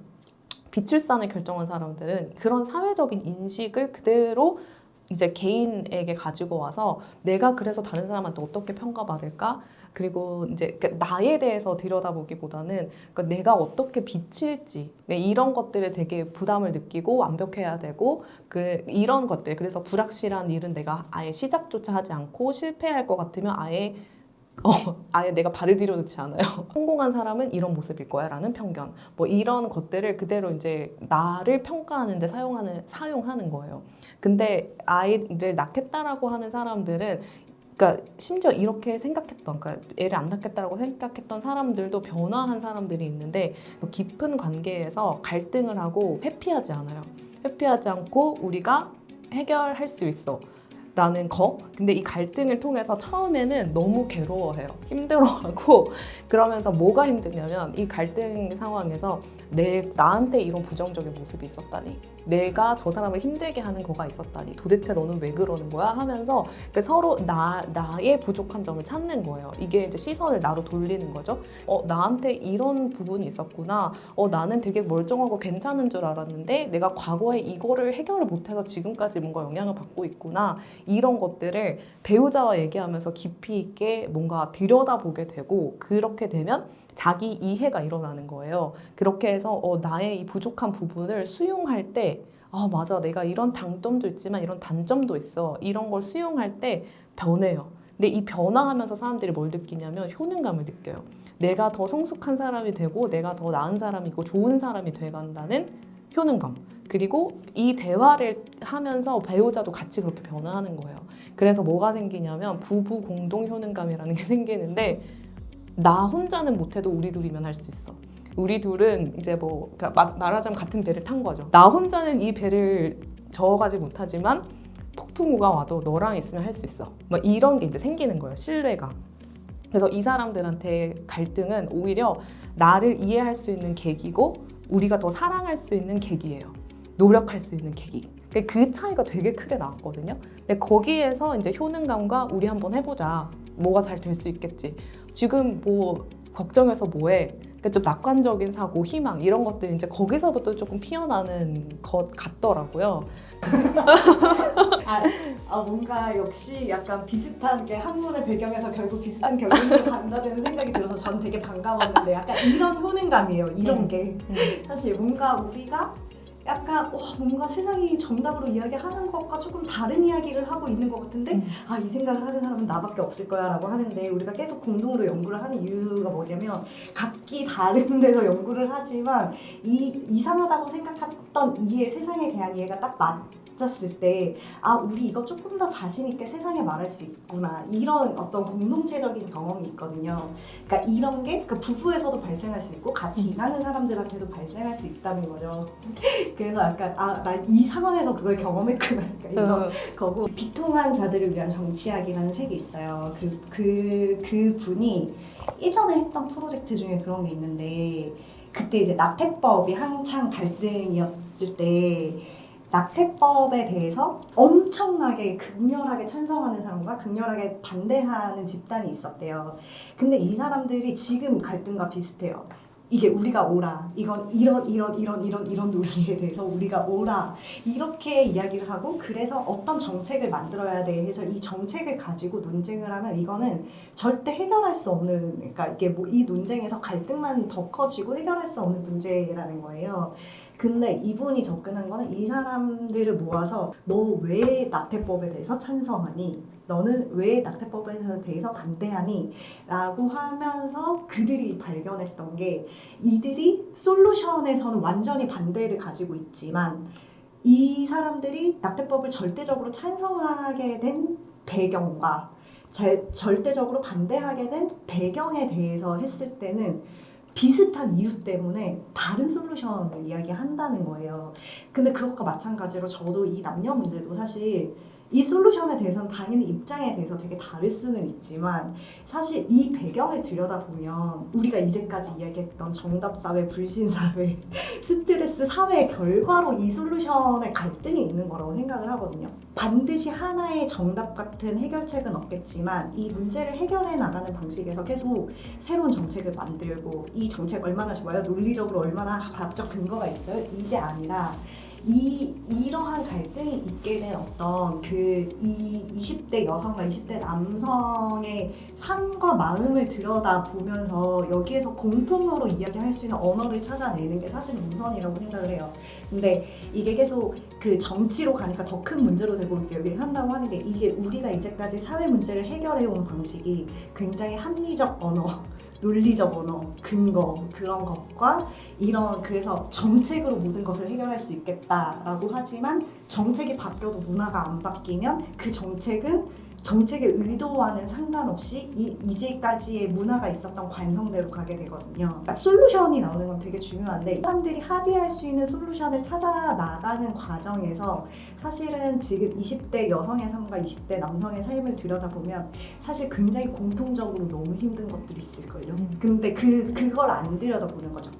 비출산을 결정한 사람들은 그런 사회적인 인식을 그대로 이제 개인에게 가지고 와서 내가 그래서 다른 사람한테 어떻게 평가받을까? 그리고 이제 나에 대해서 들여다보기보다는 내가 어떻게 비칠지 이런 것들에 되게 부담을 느끼고 완벽해야 되고 이런 것들, 그래서 불확실한 일은 내가 아예 시작조차 하지 않고 실패할 것 같으면 아예 내가 발을 들여놓지 않아요. 성공한 사람은 이런 모습일 거야 라는 편견, 뭐 이런 것들을 그대로 이제 나를 평가하는데 사용하는 거예요. 근데 아이를 낳겠다라고 하는 사람들은, 그러니까 심지어 이렇게 생각했던, 그러니까 애를 안 낳겠다라고 생각했던 사람들도 변화한 사람들이 있는데, 깊은 관계에서 갈등을 하고 회피하지 않아요. 회피하지 않고 우리가 해결할 수 있어 라는 거. 근데 이 갈등을 통해서 처음에는 너무 괴로워해요. 힘들어하고, 그러면서 뭐가 힘드냐면 이 갈등 상황에서 나한테 이런 부정적인 모습이 있었다니, 내가 저 사람을 힘들게 하는 거가 있었다니, 도대체 너는 왜 그러는 거야? 하면서 서로 나의 부족한 점을 찾는 거예요. 이게 이제 시선을 나로 돌리는 거죠. 나한테 이런 부분이 있었구나. 나는 되게 멀쩡하고 괜찮은 줄 알았는데 내가 과거에 이거를 해결을 못해서 지금까지 뭔가 영향을 받고 있구나. 이런 것들을 배우자와 얘기하면서 깊이 있게 뭔가 들여다보게 되고, 그렇게 되면 자기 이해가 일어나는 거예요. 그렇게 해서 나의 이 부족한 부분을 수용할 때, 맞아, 내가 이런 장점도 있지만 이런 단점도 있어, 이런 걸 수용할 때 변해요. 근데 이 변화하면서 사람들이 뭘 느끼냐면 효능감을 느껴요. 내가 더 성숙한 사람이 되고 내가 더 나은 사람이고 좋은 사람이 돼간다는 효능감. 그리고 이 대화를 하면서 배우자도 같이 그렇게 변화하는 거예요. 그래서 뭐가 생기냐면 부부 공동 효능감이라는 게 생기는데, 나 혼자는 못해도 우리 둘이면 할 수 있어. 우리 둘은 이제 그러니까 말하자면 같은 배를 탄 거죠. 나 혼자는 이 배를 저어가지 못하지만 폭풍우가 와도 너랑 있으면 할 수 있어. 뭐 이런 게 이제 생기는 거예요. 신뢰가. 그래서 이 사람들한테 갈등은 오히려 나를 이해할 수 있는 계기고, 우리가 더 사랑할 수 있는 계기예요. 노력할 수 있는 계기. 그 차이가 되게 크게 나왔거든요. 근데 거기에서 이제 효능감과 우리 한번 해보자, 뭐가 잘 될 수 있겠지, 지금 뭐 걱정해서 뭐해, 또 낙관적인 사고, 희망, 이런 것들이 이제 거기서부터 조금 피어나는 것 같더라고요. 뭔가 역시 약간 비슷한 게 학문을 배경해서 결국 비슷한 결론으로 간다는 생각이 들어서 전 되게 반가웠는데, 약간 이런 효능감이에요. 이런 게 사실 뭔가 우리가 약간 뭔가 세상이 정답으로 이야기하는 것과 조금 다른 이야기를 하고 있는 것 같은데 이 생각을 하는 사람은 나밖에 없을 거야 라고 하는데, 우리가 계속 공동으로 연구를 하는 이유가 뭐냐면, 각기 다른 데서 연구를 하지만 이상하다고 생각했던 세상에 대한 이해가 딱 가졌을 때 우리 이거 조금 더 자신 있게 세상에 말할 수 있구나 이런 어떤 공동체적인 경험이 있거든요. 그러니까 이런 게 그 부부에서도 발생할 수 있고 같이 일하는 사람들한테도 발생할 수 있다는 거죠. 그래서 약간 나 이 상황에서 그걸 경험했구나 그러니까 이런 거고. 비통한 자들을 위한 정치학이라는 책이 있어요. 그 분이 예전에 했던 프로젝트 중에 그런 게 있는데 그때 이제 낙태법이 한창 갈등이었을 때 낙태법에 대해서 엄청나게 극렬하게 찬성하는 사람과 극렬하게 반대하는 집단이 있었대요. 근데 이 사람들이 지금 갈등과 비슷해요. 이게 우리가 옳아. 이건 이런 논리에 대해서 우리가 옳아. 이렇게 이야기를 하고 그래서 어떤 정책을 만들어야 돼 해서 이 정책을 가지고 논쟁을 하면 이거는 절대 해결할 수 없는, 그러니까 이게 뭐 이 논쟁에서 갈등만 더 커지고 해결할 수 없는 문제라는 거예요. 근데 이분이 접근한 거는 이 사람들을 모아서 너 왜 낙태법에 대해서 찬성하니? 너는 왜 낙태법에 대해서 반대하니? 라고 하면서 그들이 발견했던 게 이들이 솔루션에서는 완전히 반대를 가지고 있지만 이 사람들이 낙태법을 절대적으로 찬성하게 된 배경과 절대적으로 반대하게 된 배경에 대해서 했을 때는 비슷한 이유 때문에 다른 솔루션을 이야기한다는 거예요. 근데 그것과 마찬가지로 저도 이 남녀 문제도 사실 이 솔루션에 대해서는 당연히 입장에 대해서 되게 다를 수는 있지만 사실 이 배경을 들여다보면 우리가 이제까지 이야기했던 정답사회, 불신사회, 스트레스 사회의 결과로 이 솔루션의 갈등이 있는 거라고 생각을 하거든요. 반드시 하나의 정답 같은 해결책은 없겠지만 이 문제를 해결해 나가는 방식에서 계속 새로운 정책을 만들고 이 정책 얼마나 좋아요? 논리적으로 얼마나 과학적 근거가 있어요? 이게 아니라 이러한 갈등이 있게 된 어떤 이 20대 여성과 20대 남성의 삶과 마음을 들여다보면서 여기에서 공통으로 이야기할 수 있는 언어를 찾아내는 게 사실 우선이라고 생각을 해요. 근데 이게 계속 그 정치로 가니까 더 큰 문제로 되고 한다고 하는 게 이게 우리가 이제까지 사회 문제를 해결해온 방식이 굉장히 합리적 언어, 논리적 언어, 근거 그런 것과 그래서 정책으로 모든 것을 해결할 수 있겠다라고 하지만 정책이 바뀌어도 문화가 안 바뀌면 그 정책의 의도와는 상관없이 이제까지의 문화가 있었던 관성대로 가게 되거든요. 그러니까 솔루션이 나오는 건 되게 중요한데 사람들이 합의할 수 있는 솔루션을 찾아 나가는 과정에서 사실은 지금 20대 여성의 삶과 20대 남성의 삶을 들여다보면 사실 굉장히 공통적으로 너무 힘든 것들이 있을걸요. 근데 그걸 안 들여다보는 거죠.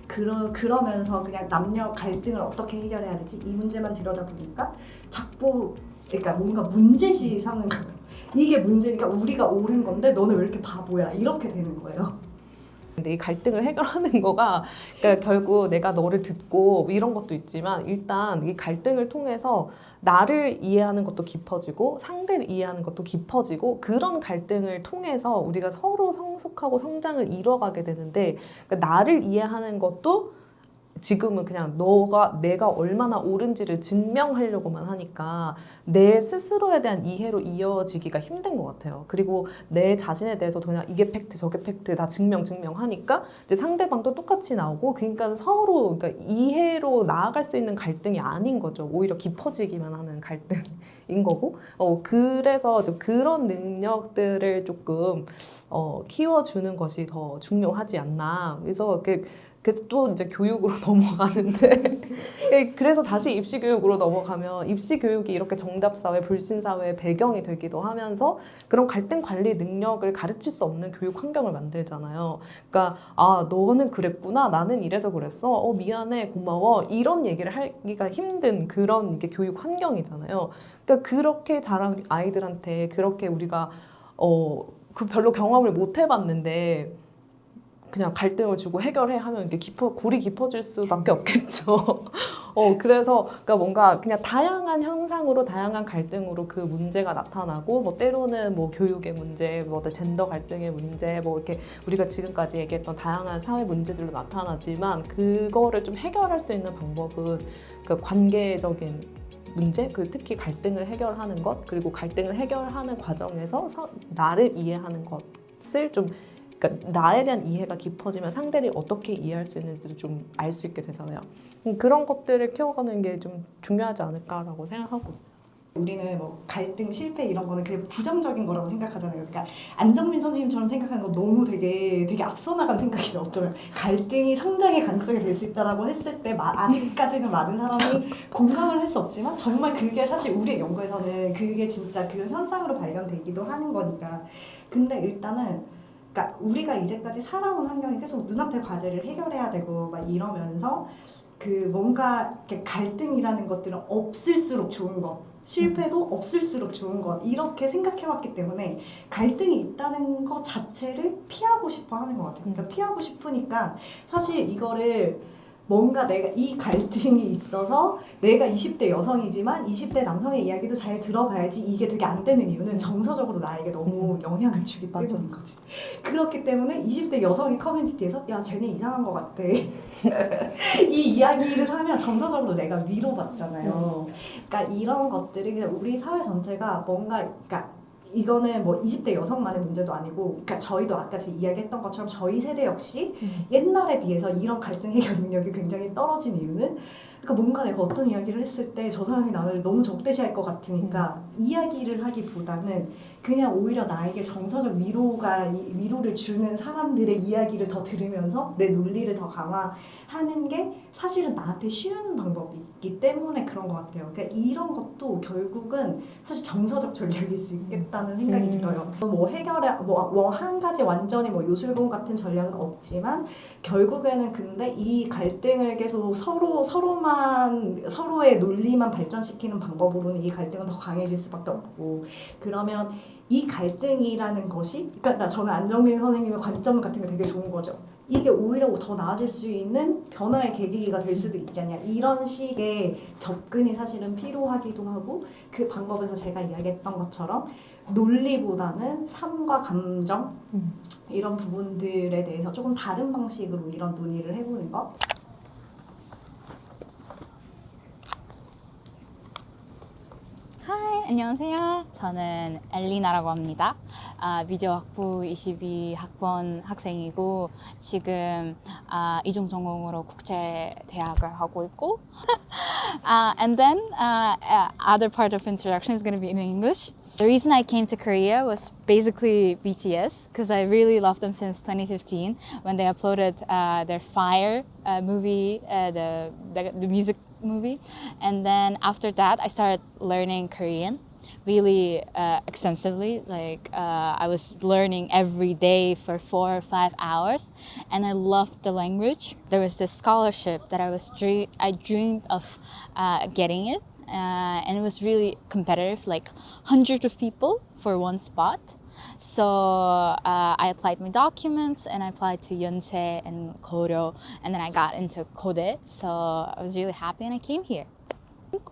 그러면서 그냥 남녀 갈등을 어떻게 해결해야 되지? 이 문제만 들여다보니까 자꾸 그러니까 뭔가 문제시 삼는 거예요. 이게 문제니까 우리가 옳은 건데 너는 왜 이렇게 바보야? 이렇게 되는 거예요. 근데 이 갈등을 해결하는 거가 그러니까 결국 내가 너를 듣고 이런 것도 있지만 일단 이 갈등을 통해서 나를 이해하는 것도 깊어지고 상대를 이해하는 것도 깊어지고 그런 갈등을 통해서 우리가 서로 성숙하고 성장을 이뤄가게 되는데 그러니까 나를 이해하는 것도 지금은 그냥 내가 얼마나 옳은지를 증명하려고만 하니까 내 스스로에 대한 이해로 이어지기가 힘든 것 같아요. 그리고 내 자신에 대해서도 그냥 이게 팩트 저게 팩트 다 증명하니까 이제 상대방도 똑같이 나오고 그러니까 서로 그러니까 이해로 나아갈 수 있는 갈등이 아닌 거죠. 오히려 깊어지기만 하는 갈등인 거고 그래서 좀 그런 능력들을 조금 키워주는 것이 더 중요하지 않나. 그래서 그래서 또 이제 교육으로 넘어가는데 그래서 다시 입시교육으로 넘어가면 입시교육이 이렇게 정답사회, 불신사회의 배경이 되기도 하면서 그런 갈등 관리 능력을 가르칠 수 없는 교육 환경을 만들잖아요. 그러니까 너는 그랬구나, 나는 이래서 그랬어, 미안해, 고마워 이런 얘기를 하기가 힘든 그런 이게 교육 환경이잖아요. 그러니까 그렇게 자란 아이들한테 그렇게 우리가 별로 경험을 못 해봤는데 그냥 갈등을 주고 해결해 하면 이게 골이 깊어질 수밖에 없겠죠. 그래서 그러니까 뭔가 그냥 다양한 현상으로 다양한 갈등으로 그 문제가 나타나고 뭐 때로는 뭐 교육의 문제, 뭐 젠더 갈등의 문제, 뭐 이렇게 우리가 지금까지 얘기했던 다양한 사회 문제들로 나타나지만 그거를 좀 해결할 수 있는 방법은 그 관계적인 문제, 특히 갈등을 해결하는 것, 그리고 갈등을 해결하는 과정에서 나를 이해하는 것을 좀 그러니까 나에 대한 이해가 깊어지면 상대를 어떻게 이해할 수 있는지도 좀 알 수 있게 되잖아요. 그런 것들을 키워가는 게 좀 중요하지 않을까라고 생각하고. 우리는 뭐 갈등, 실패 이런 거는 그냥 부정적인 거라고 생각하잖아요. 그러니까 안정민 선생님처럼 생각하는 건 너무 되게 앞서 나간 생각이죠. 어쩌면 갈등이 성장의 가능성이 될 수 있다라고 했을 때 아직까지는 많은 사람이 공감을 할 수 없지만 정말 그게 사실 우리의 연구에서는 그게 진짜 그 현상으로 발견되기도 하는 거니까. 근데 일단은 그러니까 우리가 이제까지 살아온 환경이 계속 눈앞의 과제를 해결해야 되고 막 이러면서 그 뭔가 이렇게 갈등이라는 것들은 없을수록 좋은 것, 실패도 없을수록 좋은 것 이렇게 생각해왔기 때문에 갈등이 있다는 것 자체를 피하고 싶어 하는 것 같아요. 그러니까 피하고 싶으니까 사실 이거를 뭔가 내가 이 갈등이 있어서 내가 20대 여성이지만 20대 남성의 이야기도 잘 들어봐야지 이게 되게 안 되는 이유는 정서적으로 나에게 너무 영향을 주기 때문인 거지. 그렇기 때문에 20대 여성의 커뮤니티에서 야 쟤네 이상한 것 같아 이 이야기를 하면 정서적으로 내가 위로받잖아요. 그러니까 이런 것들이 그냥 우리 사회 전체가 뭔가 그러니까 이거는 뭐 20대 여성만의 문제도 아니고 그러니까 저희도 아까 제가 이야기했던 것처럼 저희 세대 역시 옛날에 비해서 이런 갈등 해결 능력이 굉장히 떨어진 이유는 그러니까 뭔가 내가 어떤 이야기를 했을 때 저 사람이 나를 너무 적대시할 것 같으니까 이야기를 하기보다는 그냥 오히려 나에게 정서적 위로를 주는 사람들의 이야기를 더 들으면서 내 논리를 더 강화하는 게 사실은 나한테 쉬운 방법이기 때문에 그런 것 같아요. 그러니까 이런 것도 결국은 사실 정서적 전략일 수 있겠다는 생각이 들어요. 뭐 해결에 뭐 한 가지 완전히 뭐 요술봉 같은 전략은 없지만 결국에는 근데 이 갈등을 계속 서로의 논리만 발전시키는 방법으로는 이 갈등은 더 강해질 수밖에 없고 그러면 이 갈등이라는 것이 그러니까 저는 안정민 선생님의 관점 같은 게 되게 좋은 거죠. 이게 오히려 더 나아질 수 있는 변화의 계기가 될 수도 있지 않냐 이런 식의 접근이 사실은 필요하기도 하고 그 방법에서 제가 이야기했던 것처럼 논리보다는 삶과 감정 이런 부분들에 대해서 조금 다른 방식으로 이런 논의를 해보는 것. 하이, 안녕하세요. 저는 엘리나라고 합니다. 미디어학부 22학번 학생이고 지금 이중 전공으로 국제대학을 하고 있고 and then other part of introduction is going to be in English. The reason I came to Korea was basically BTS because I really loved them since 2015 when they uploaded their Fire movie, the music movie, and then after that I started learning Korean really extensively. Like I was learning every day for 4 or 5 hours, and I loved the language. There was this scholarship that I dreamed of getting it, and it was really competitive, like hundreds of people for one spot. So I applied my documents and I applied to Yonsei and Koryo, and then I got into Kode. So I was really happy and I came here.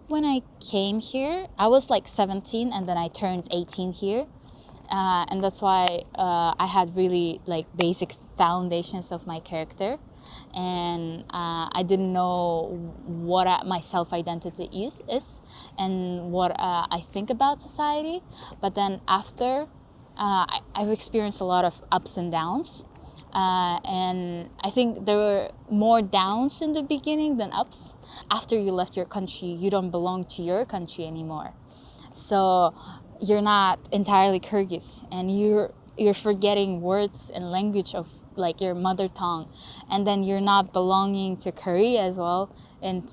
When I came here, I was like 17 and then I turned 18 here. And that's why I had really like basic foundations of my character. And I didn't know what my self-identity is and what I think about society. But then after, I've experienced a lot of ups and downs. And I think there were more downs in the beginning than ups. After you left your country, you don't belong to your country anymore. So you're not entirely Kyrgyz, and you're forgetting words and language of like your mother tongue, and then you're not belonging to Korea as well, and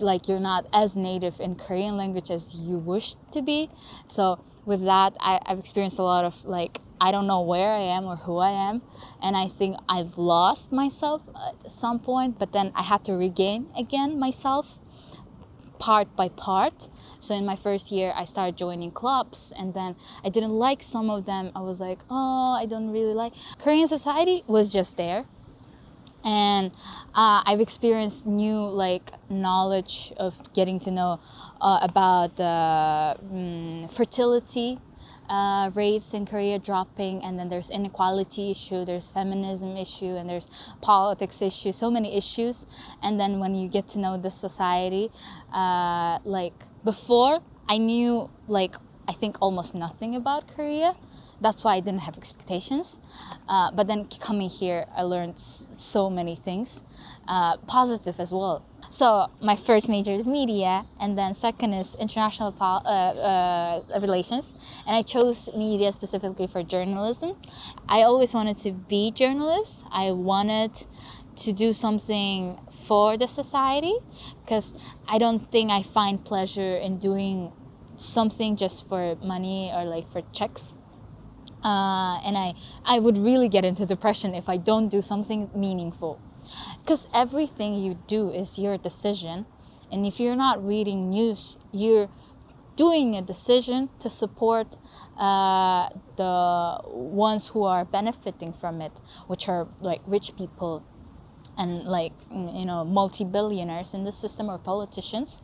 like you're not as native in Korean language as you wish to be. So with that, I've experienced a lot of like, I don't know where I am or who I am, and I think I've lost myself at some point, but then I had to regain again myself part by part. So in my first year, I started joining clubs, and then I didn't like some of them. I was like, oh, I don't really like. Korean society was just there. And I've experienced new like knowledge of getting to know about fertility rates in Korea dropping, and then there's inequality issue, there's feminism issue, and there's politics issue, so many issues. And then when you get to know the society, like before I knew like I think almost nothing about Korea, that's why I didn't have expectations. But then coming here, I learned so many things, positive as well. So my first major is media, and then second is international relations. And I chose media specifically for journalism. I always wanted to be a journalist. I wanted to do something for the society, because I don't think I find pleasure in doing something just for money or like for checks. And I would really get into depression if I don't do something meaningful. Because everything you do is your decision. And if you're not reading news, you're doing a decision to support the ones who are benefiting from it, which are like rich people and like, you know, multi-billionaires in the system or politicians.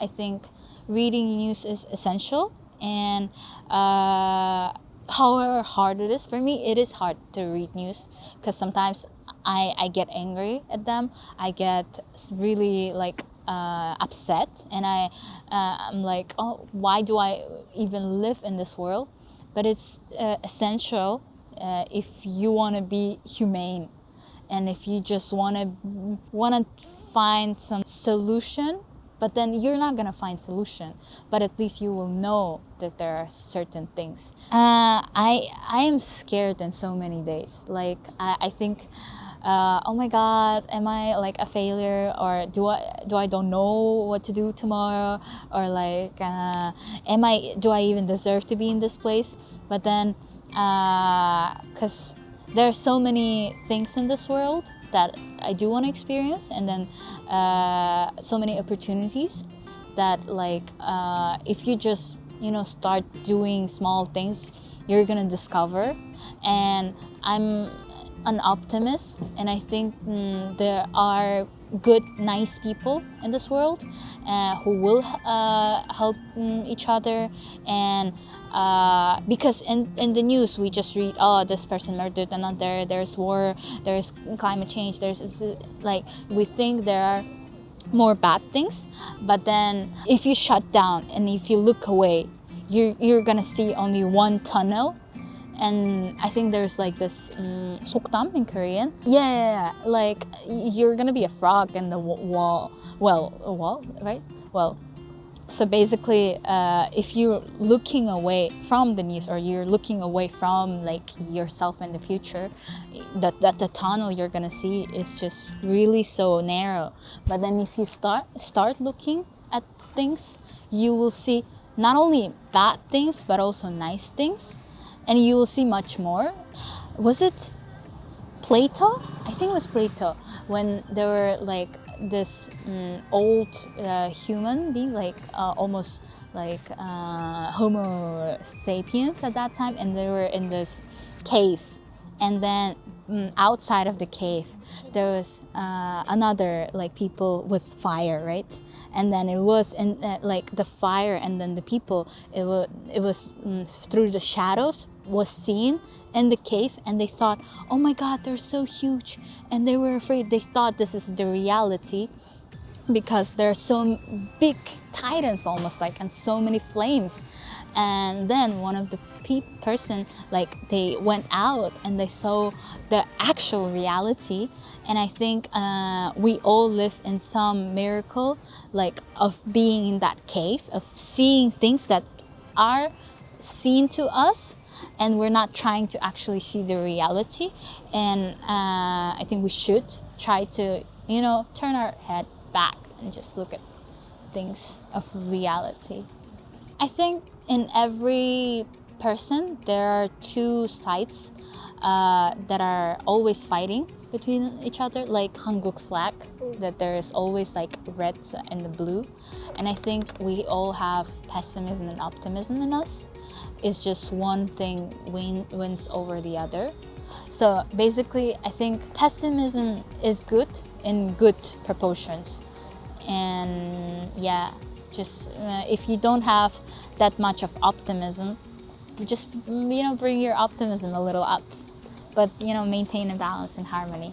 I think reading news is essential. And however hard it is for me, it is hard to read news, because sometimes I get angry at them. I get really like upset, and I'm like, oh, why do I even live in this world? But it's essential if you want to be humane, and if you just want to find some solution. But then you're not gonna find solution, but at least you will know that there are certain things. I am scared in so many days. Like I think, oh my God, am I like a failure, or do I don't know what to do tomorrow, or like do I even deserve to be in this place? But then, because there are so many things in this world that I do want to experience, and then so many opportunities that like if you just, you know, start doing small things, you're gonna discover. And I'm an optimist, and I think there are good, nice people in this world who will help each other. And because in the news we just read, oh, this person murdered another, there's war, there's climate change, there's like, we think there are more bad things. But then if you shut down and if you look away, you're gonna see only one tunnel. And I think there's like this 속담 in Korean. Yeah, like you're gonna be a frog in the wall. Well, a wall, right? Well, so basically, if you're looking away from the news, or you're looking away from like yourself in the future, that the tunnel you're gonna see is just really so narrow. But then if you start looking at things, you will see not only bad things but also nice things. And you will see much more. Was it Plato? I think it was Plato, when there were like this old human being, like almost like Homo sapiens at that time, and they were in this cave. And then outside of the cave, there was another like people with fire, right? And then it was in like the fire, and then the people, it was through the shadows was seen in the cave, and they thought, oh my God, they're so huge, and they were afraid. They thought this is the reality, because there are so big titans almost like, and so many flames. And then one of the person, like they went out and they saw the actual reality. And I think we all live in some miracle, like of being in that cave, of seeing things that are seen to us, and we're not trying to actually see the reality. And I think we should try to, you know, turn our head back and just look at things of reality. I think in every person there are two sides that are always fighting between each other, like Hanguk flag, that there is always like red and the blue. And I think we all have pessimism and optimism in us. It's just one thing wins over the other. So basically, I think pessimism is good in good proportions. And yeah, just if you don't have that much of optimism, just, you know, bring your optimism a little up, but, you know, maintain a balance and harmony.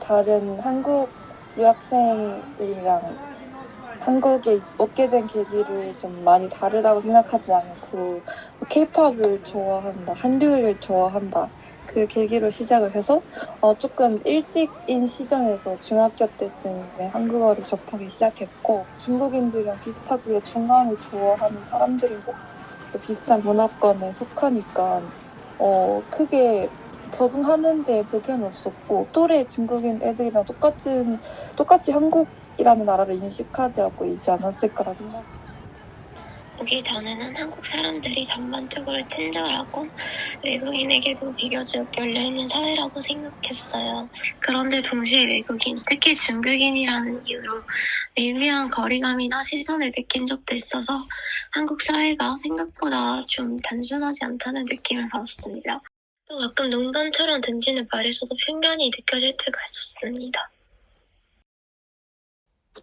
다른 한국 유학생들이랑 한국에 오게 된 계기를 좀 많이 다르다고 생각하지 않고 케이팝을 좋아한다, 한류를 좋아한다 그 계기로 시작을 해서 조금 일찍인 시점에서 중학교 때쯤에 한국어를 접하기 시작했고 중국인들이랑 비슷하게 중국어를 좋아하는 사람들이고 또 비슷한 문화권에 속하니까 크게 적응하는데 불편은 없었고 또래 중국인 애들이랑 똑같이 한국이라는 나라를 인식하지 않았을까라 생각합니다. 오기 전에는 한국 사람들이 전반적으로 친절하고 외국인에게도 비교적 열려있는 사회라고 생각했어요. 그런데 동시에 외국인, 특히 중국인이라는 이유로 미묘한 거리감이나 시선을 느낀 적도 있어서 한국 사회가 생각보다 좀 단순하지 않다는 느낌을 받았습니다. 또 가끔 농담처럼 던지는 말에서도 편견이 느껴질 때가 있었습니다.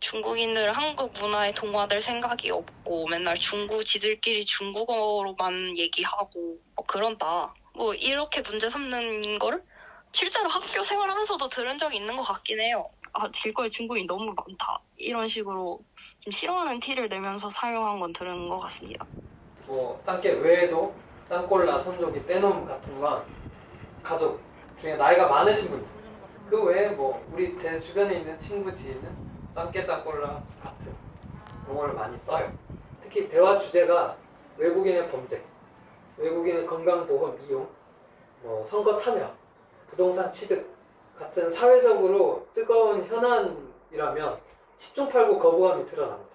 중국인들은 한국 문화에 동화될 생각이 없고 맨날 지들끼리 중국어로만 얘기하고 그런다. 이렇게 문제 삼는 거를 실제로 학교 생활하면서도 들은 적이 있는 것 같긴 해요. 길거리 중국인 너무 많다. 이런 식으로 좀 싫어하는 티를 내면서 사용한 건 들은 것 같습니다. 짱깨 외에도 짱꼴라, 손조기, 떼놈 같은 건 가족 중에 나이가 많으신 분들 그 외에 제 주변에 있는 친구 지인은 짱깨 짱꼴라 같은 용어를 많이 써요. 특히 대화 주제가 외국인의 범죄, 외국인의 건강보험 이용, 선거 참여, 부동산 취득 같은 사회적으로 뜨거운 현안이라면 10중 8구 거부감이 드러납니다.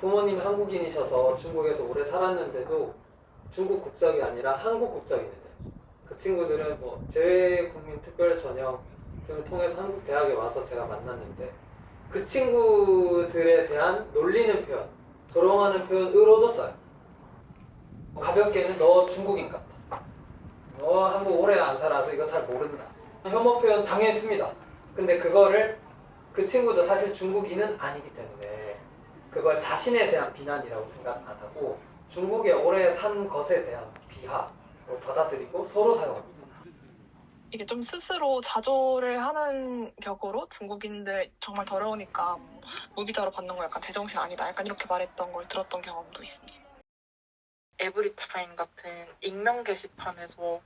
부모님 한국인이셔서 중국에서 오래 살았는데도 중국 국적이 아니라 한국 국적인들, 그 친구들은 재외국민특별 전형 등을 통해서 한국 대학에 와서 제가 만났는데 그 친구들에 대한 놀리는 표현, 조롱하는 표현으로도 써요. 가볍게는 너 중국인 같다, 너 한국 오래 안 살아서 이거 잘 모른다, 혐오 표현 당했습니다. 근데 그거를 그 친구도 사실 중국인은 아니기 때문에 그걸 자신에 대한 비난이라고 생각 안 하고 중국에 오래 산 것에 대한 비하로 받아들이고 서로 사용합니다. 이게 좀 스스로 자조를 하는 격으로 중국인들 정말 더러우니까 무비자로 받는 거 약간 제정신 아니다, 약간 이렇게 말했던 걸 들었던 경험도 있습니다. 에브리타임 같은 익명 게시판에서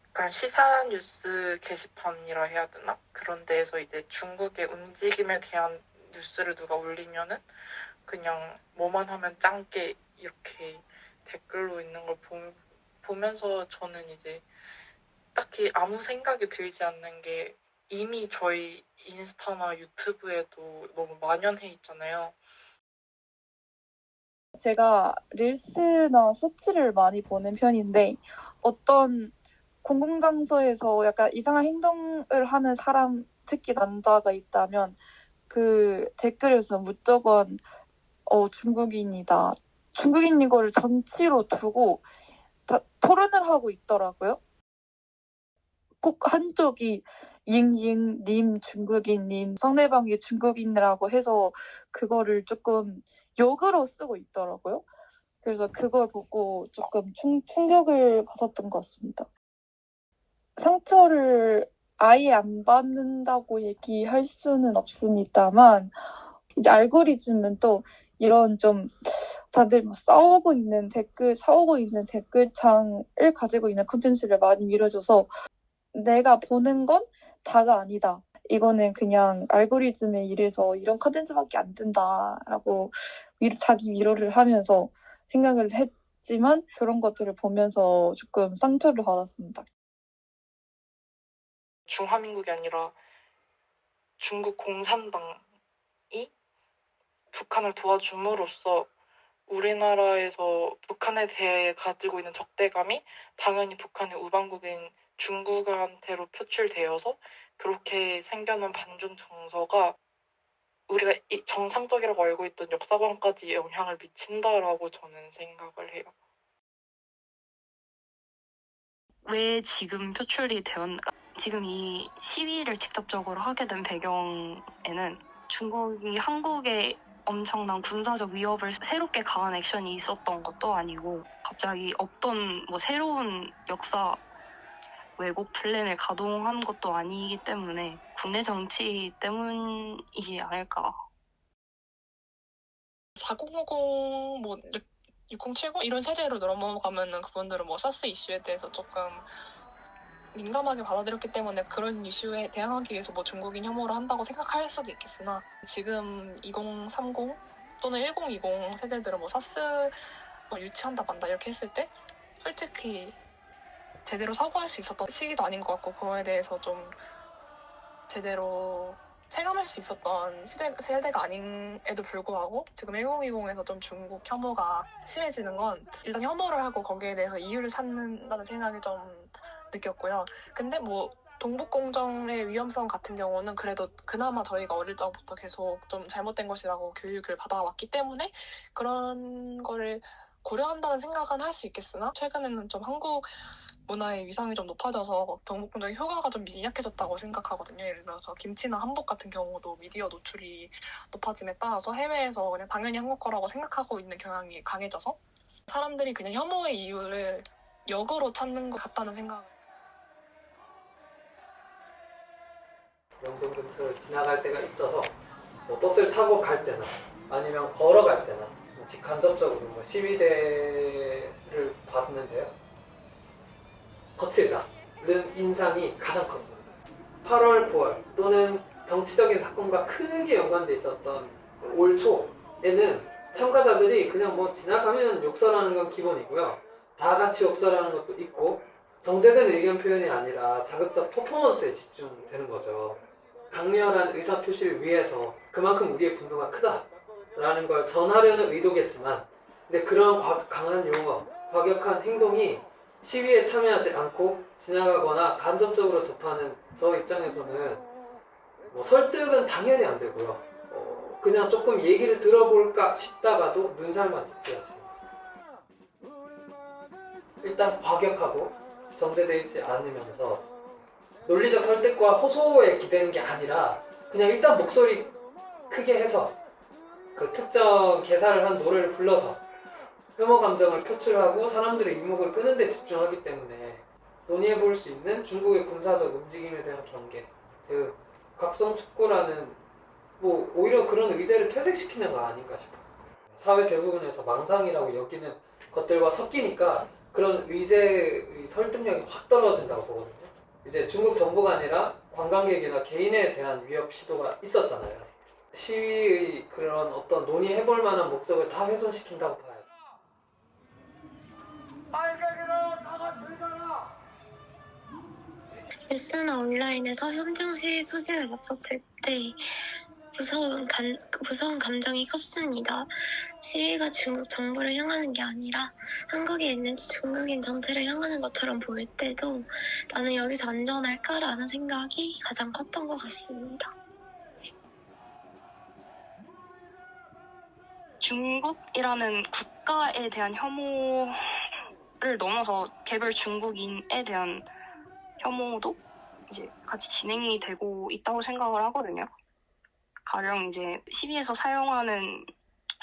약간 시사 뉴스 게시판이라 해야 되나? 그런 데에서 이제 중국의 움직임에 대한 뉴스를 누가 올리면은 그냥 뭐만 하면 짱깨 이렇게 댓글로 있는 걸 보면서 저는 이제 딱히 아무 생각이 들지 않는 게 이미 저희 인스타나 유튜브에도 너무 만연해 있잖아요. 제가 릴스나 쇼츠를 많이 보는 편인데 어떤 공공장소에서 약간 이상한 행동을 하는 사람, 특히 남자가 있다면 그 댓글에서 무조건 중국인이다, 중국인인 거를 전치로 두고 다 토론을 하고 있더라고요. 꼭 한쪽이 잉잉님 중국인님, 상대방이 중국인이라고 해서 그거를 조금 욕으로 쓰고 있더라고요. 그래서 그걸 보고 조금 충격을 받았던 것 같습니다. 상처를 아예 안 받는다고 얘기할 수는 없습니다만 이제 알고리즘은 또 이런 좀 다들 싸우고 있는 댓글창을 가지고 있는 콘텐츠를 많이 밀어줘서 내가 보는 건 다가 아니다, 이거는 그냥 알고리즘에 의해서 이런 콘텐츠밖에 안 된다라고 자기 위로를 하면서 생각을 했지만 그런 것들을 보면서 조금 상처를 받았습니다. 중화민국이 아니라 중국 공산당이 북한을 도와줌으로써 우리나라에서 북한에 대해 가지고 있는 적대감이 당연히 북한의 우방국인 중국한테로 표출되어서 그렇게 생겨난 반중 정서가 우리가 정상적이라고 알고 있던 역사관까지 영향을 미친다라고 저는 생각을 해요. 왜 지금 표출이 되었는가? 지금 이 시위를 직접적으로 하게 된 배경에는 중국이 한국에 엄청난 군사적 위협을 새롭게 가한 액션이 있었던 것도 아니고 갑자기 없던 새로운 역사 외국 플랜을 가동한 것도 아니기 때문에 국내 정치 때문이지 않을까. 4050, 뭐 6070 이런 세대로 넘어가면은 그분들은 뭐 사스 이슈에 대해서 조금 민감하게 받아들였기 때문에 그런 이슈에 대항하기 위해서 뭐 중국인 혐오를 한다고 생각할 수도 있겠으나 지금 2030 또는 1020 세대들은 뭐 사스 뭐 유치한다 만다 이렇게 했을 때 솔직히 제대로 사고할 수 있었던 시기도 아닌 것 같고 그거에 대해서 좀 제대로 체감할 수 있었던 세대가 아닌에도 불구하고 지금 1020에서 좀 중국 혐오가 심해지는 건 일단 혐오를 하고 거기에 대해서 이유를 찾는다는 생각이 좀 느꼈고요. 근데 뭐 동북공정의 위험성 같은 경우는 그래도 그나마 저희가 어릴 적부터 계속 좀 잘못된 것이라고 교육을 받아왔기 때문에 그런 거를 고려한다는 생각은 할 수 있겠으나 최근에는 좀 한국 문화의 위상이 좀 높아져서 동북공정의 효과가 좀 미약해졌다고 생각하거든요. 예를 들어서 김치나 한복 같은 경우도 미디어 노출이 높아짐에 따라서 해외에서 그냥 당연히 한국 거라고 생각하고 있는 경향이 강해져서 사람들이 그냥 혐오의 이유를 역으로 찾는 것 같다는 생각. 명동 근처를 지나갈 때가 있어서 뭐 버스를 타고 갈 때나 아니면 걸어갈 때나 간접적으로 뭐 시위대를 봤는데요. 거칠다는 인상이 가장 컸습니다. 8월, 9월 또는 정치적인 사건과 크게 연관돼 있었던 올 초에는 참가자들이 그냥 뭐 지나가면 욕설하는 건 기본이고요. 다 같이 욕설하는 것도 있고 정제된 의견 표현이 아니라 자극적 퍼포먼스에 집중되는 거죠. 강렬한 의사표시를 위해서 그만큼 우리의 분노가 크다라는 걸 전하려는 의도겠지만 근데 그런 강한 용어, 과격한 행동이 시위에 참여하지 않고 지나가거나 간접적으로 접하는 저 입장에서는 뭐 설득은 당연히 안 되고요. 그냥 조금 얘기를 들어볼까 싶다가도 눈살만 찌푸려지는 거죠. 일단 과격하고 정제되어 있지 않으면서 논리적 설득과 호소에 기대는 게 아니라 그냥 일단 목소리 크게 해서 그 특정 개사를 한 노래를 불러서 혐오 감정을 표출하고 사람들의 이목을 끄는 데 집중하기 때문에 논의해볼 수 있는 중국의 군사적 움직임에 대한 경계, 그 각성축구라는 뭐 오히려 그런 의제를 퇴색시키는 거 아닌가 싶어요. 사회 대부분에서 망상이라고 여기는 것들과 섞이니까 그런 의제의 설득력이 확 떨어진다고 보거든요. 이제 중국 정부가 아니라 관광객이나 개인에 대한 위협 시도가 있었잖아요. 시위의 그런 어떤 논의해볼 만한 목적을 다 훼손시킨다고 봐요. 뉴스나 온라인에서 현장 시위 소식을 접했을 때 무서운 감정이 컸습니다. 시위가 중국 정부를 향하는 게 아니라 한국에 있는 중국인 전체를 향하는 것처럼 보일 때도 나는 여기서 안전할까라는 생각이 가장 컸던 것 같습니다. 중국이라는 국가에 대한 혐오를 넘어서 개별 중국인에 대한 혐오도 이제 같이 진행이 되고 있다고 생각을 하거든요. 가령 이제 시위에서 사용하는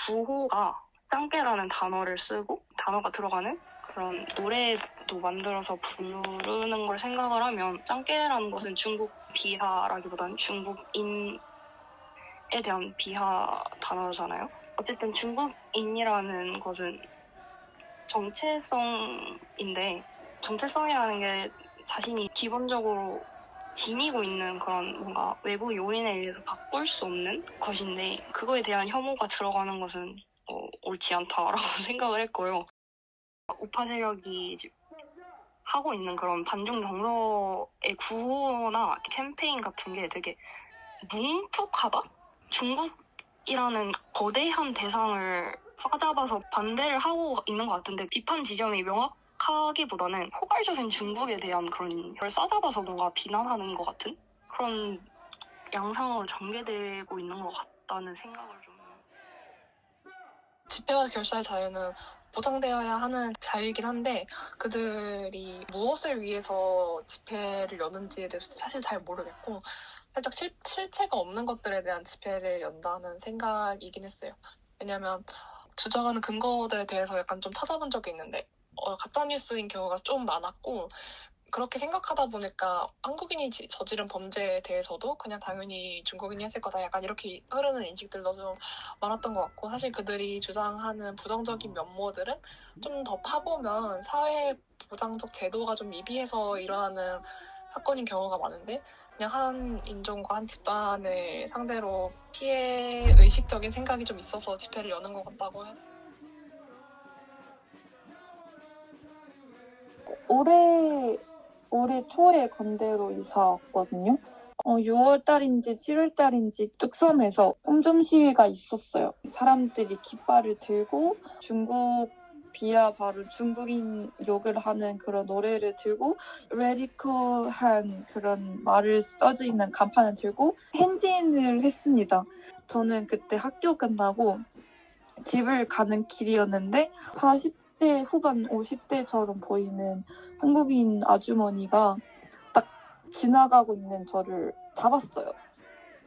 구호가 짱깨라는 단어를 쓰고 단어가 들어가는 그런 노래도 만들어서 부르는 걸 생각을 하면 짱깨라는 것은 중국 비하라기보다는 중국인에 대한 비하 단어잖아요. 어쨌든 중국인이라는 것은 정체성인데 정체성이라는 게 자신이 기본적으로 지니고 있는 그런 뭔가 외부 요인에 의해서 바꿀 수 없는 것인데 그거에 대한 혐오가 들어가는 것은 옳지 않다라고 생각을 했고요. 우파 세력이 하고 있는 그런 반중 정서의 구호나 캠페인 같은 게 되게 뭉툭하다? 중국이라는 거대한 대상을 사잡아서 반대를 하고 있는 것 같은데 비판 지점이 명확하기보다는 포괄적인 중국에 대한 그런 걸 싸잡아서 뭔가 비난하는 것 같은 그런 양상으로 전개되고 있는 것 같다는 생각을 좀. 집회와 결사의 자유는 보장되어야 하는 자유이긴 한데 그들이 무엇을 위해서 집회를 여는지에 대해서 사실 잘 모르겠고 살짝 실체가 없는 것들에 대한 집회를 연다는 생각이긴 했어요. 왜냐하면 주장하는 근거들에 대해서 약간 좀 찾아본 적이 있는데 가짜뉴스인 경우가 좀 많았고 그렇게 생각하다 보니까 한국인이 저지른 범죄에 대해서도 그냥 당연히 중국인이 했을 거다 약간 이렇게 흐르는 인식들도 좀 많았던 것 같고, 사실 그들이 주장하는 부정적인 면모들은 좀 더 파보면 사회 보장적 제도가 좀 미비해서 일어나는 사건인 경우가 많은데, 그냥 한 인종과 한 집단을 상대로 피해 의식적인 생각이 좀 있어서 집회를 여는 것 같다고 해서. 올해 초에 건대로 이사 왔거든요. 6월 달인지 7월 달인지 뚝섬에서 홈점 시위가 있었어요. 사람들이 깃발을 들고 중국 비하 발언, 중국인 욕을 하는 그런 노래를 들고 레디컬한 그런 말을 써져 있는 간판을 들고 행진을 했습니다. 저는 그때 학교 끝나고 집을 가는 길이었는데 40대 후반 50대처럼 보이는 한국인 아주머니가 딱 지나가고 있는 저를 잡았어요.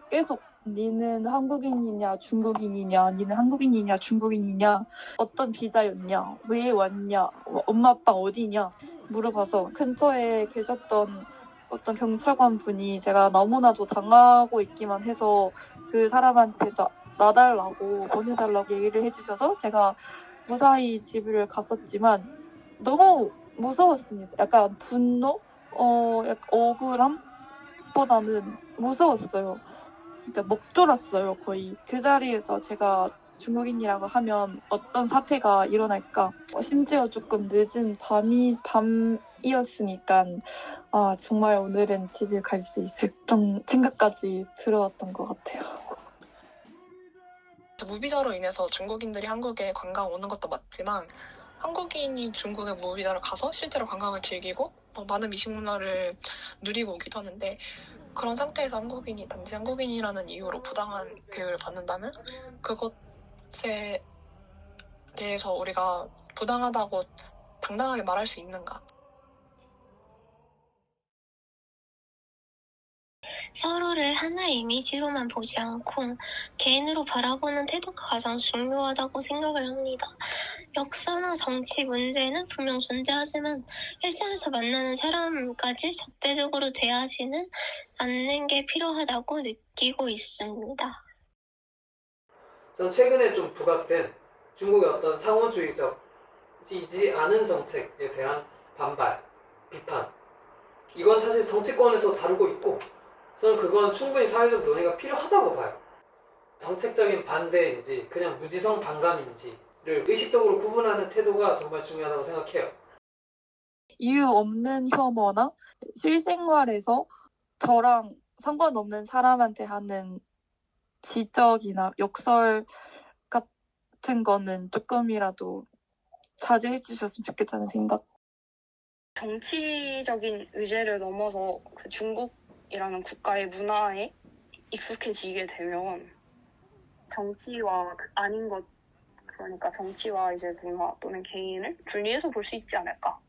계속 니는 한국인이냐 중국인이냐, 니는 한국인이냐 중국인이냐, 어떤 비자였냐, 왜 왔냐, 엄마 아빠 어디냐 물어봐서 근처에 계셨던 어떤 경찰관 분이 제가 너무나도 당하고 있기만 해서 그 사람한테 놔달라고 보내달라고 얘기를 해주셔서 제가 무사히 집을 갔었지만 너무 무서웠습니다. 약간 분노? 약간 억울함보다는 무서웠어요. 진짜 목 졸았어요, 거의. 그 자리에서 제가 중국인이라고 하면 어떤 사태가 일어날까. 심지어 조금 늦은 밤이었으니까 정말 오늘은 집에 갈 수 있을 생각까지 들어왔던 것 같아요. 무비자로 인해서 중국인들이 한국에 관광 오는 것도 맞지만, 한국인이 중국에 무비자로 가서 실제로 관광을 즐기고 많은 미식 문화를 누리고 오기도 하는데, 그런 상태에서 한국인이 단지 한국인이라는 이유로 부당한 대우를 받는다면 그것에 대해서 우리가 부당하다고 당당하게 말할 수 있는가? 서로를 하나의 이미지로만 보지 않고 개인으로 바라보는 태도가 가장 중요하다고 생각을 합니다. 역사나 정치 문제는 분명 존재하지만 일상에서 만나는 사람까지 적대적으로 대하지는 않는 게 필요하다고 느끼고 있습니다. 전 최근에 좀 부각된 중국의 어떤 상호주의적이지 않은 정책에 대한 반발, 비판, 이건 사실 정치권에서 다루고 있고 저는 그건 충분히 사회적 논의가 필요하다고 봐요. 정책적인 반대인지 그냥 무지성 반감인지를 의식적으로 구분하는 태도가 정말 중요하다고 생각해요. 이유 없는 혐오나 실생활에서 저랑 상관없는 사람한테 하는 지적이나 욕설 같은 거는 조금이라도 자제해 주셨으면 좋겠다는 생각. 정치적인 의제를 넘어서 그 중국이라는 국가의 문화에 익숙해지게 되면 정치와 아닌 것, 그러니까 정치와 이제 문화 또는 개인을 분리해서 볼 수 있지 않을까.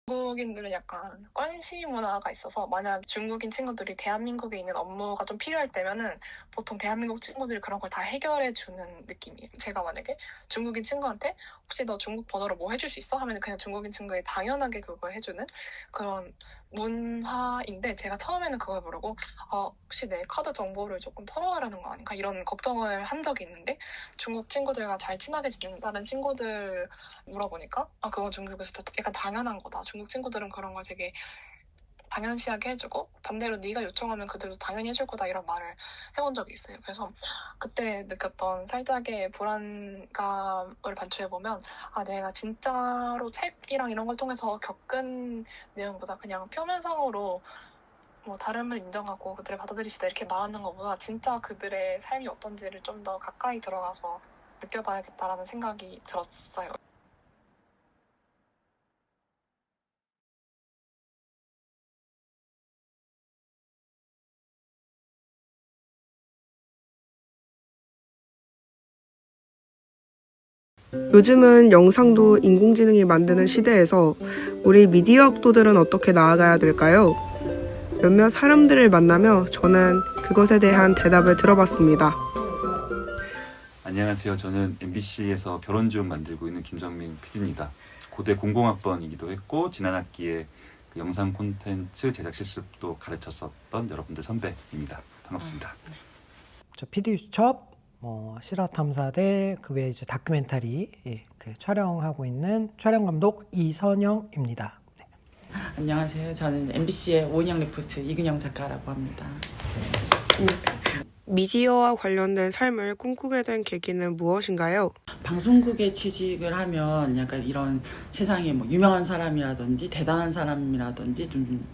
중국인들은 약간 관시 문화가 있어서, 만약 중국인 친구들이 대한민국에 있는 업무가 좀 필요할 때면은 보통 대한민국 친구들이 그런 걸 다 해결해 주는 느낌이에요. 제가 만약에 중국인 친구한테 혹시 너 중국 번호로 뭐 해줄 수 있어? 하면 그냥 중국인 친구에 당연하게 그걸 해주는 그런 문화인데, 제가 처음에는 그걸 모르고 혹시 내 카드 정보를 조금 털어가려는 거 아닌가 이런 걱정을 한 적이 있는데, 중국 친구들과 잘 친하게 지낸다는 친구들 물어보니까 그건 중국에서 약간 당연한 거다. 중국 친구들은 그런 걸 되게 당연시하게 해주고 반대로 네가 요청하면 그들도 당연히 해줄 거다 이런 말을 해본 적이 있어요. 그래서 그때 느꼈던 살짝의 불안감을 반추해보면 내가 진짜로 책이랑 이런 걸 통해서 겪은 내용보다 그냥 표면상으로 뭐 다름을 인정하고 그들을 받아들이시다 이렇게 말하는 것보다 진짜 그들의 삶이 어떤지를 좀 더 가까이 들어가서 느껴봐야겠다라는 생각이 들었어요. 요즘은 영상도 인공지능이 만드는 시대에서 우리 미디어 학도들은 어떻게 나아가야 될까요? 몇몇 사람들을 만나며 저는 그것에 대한 대답을 들어봤습니다. 안녕하세요. 저는 MBC에서 결혼 중 만들고 있는 김정민 PD입니다. 고대 공공학번이기도 했고 지난 학기에 그 영상 콘텐츠 제작 실습도 가르쳤었던 여러분들 선배입니다. 반갑습니다. 저 PD 수첩, 실화 탐사대 그 외에 이제 다큐멘터리 그 촬영하고 있는 촬영 감독 이선영입니다. 네. 안녕하세요. 저는 MBC의 오은영 리포트 이근영 작가라고 합니다. 미디어와 관련된 삶을 꿈꾸게 된 계기는 무엇인가요? 방송국에 취직을 하면 약간 이런 세상에 뭐 유명한 사람이라든지 대단한 사람이라든지 좀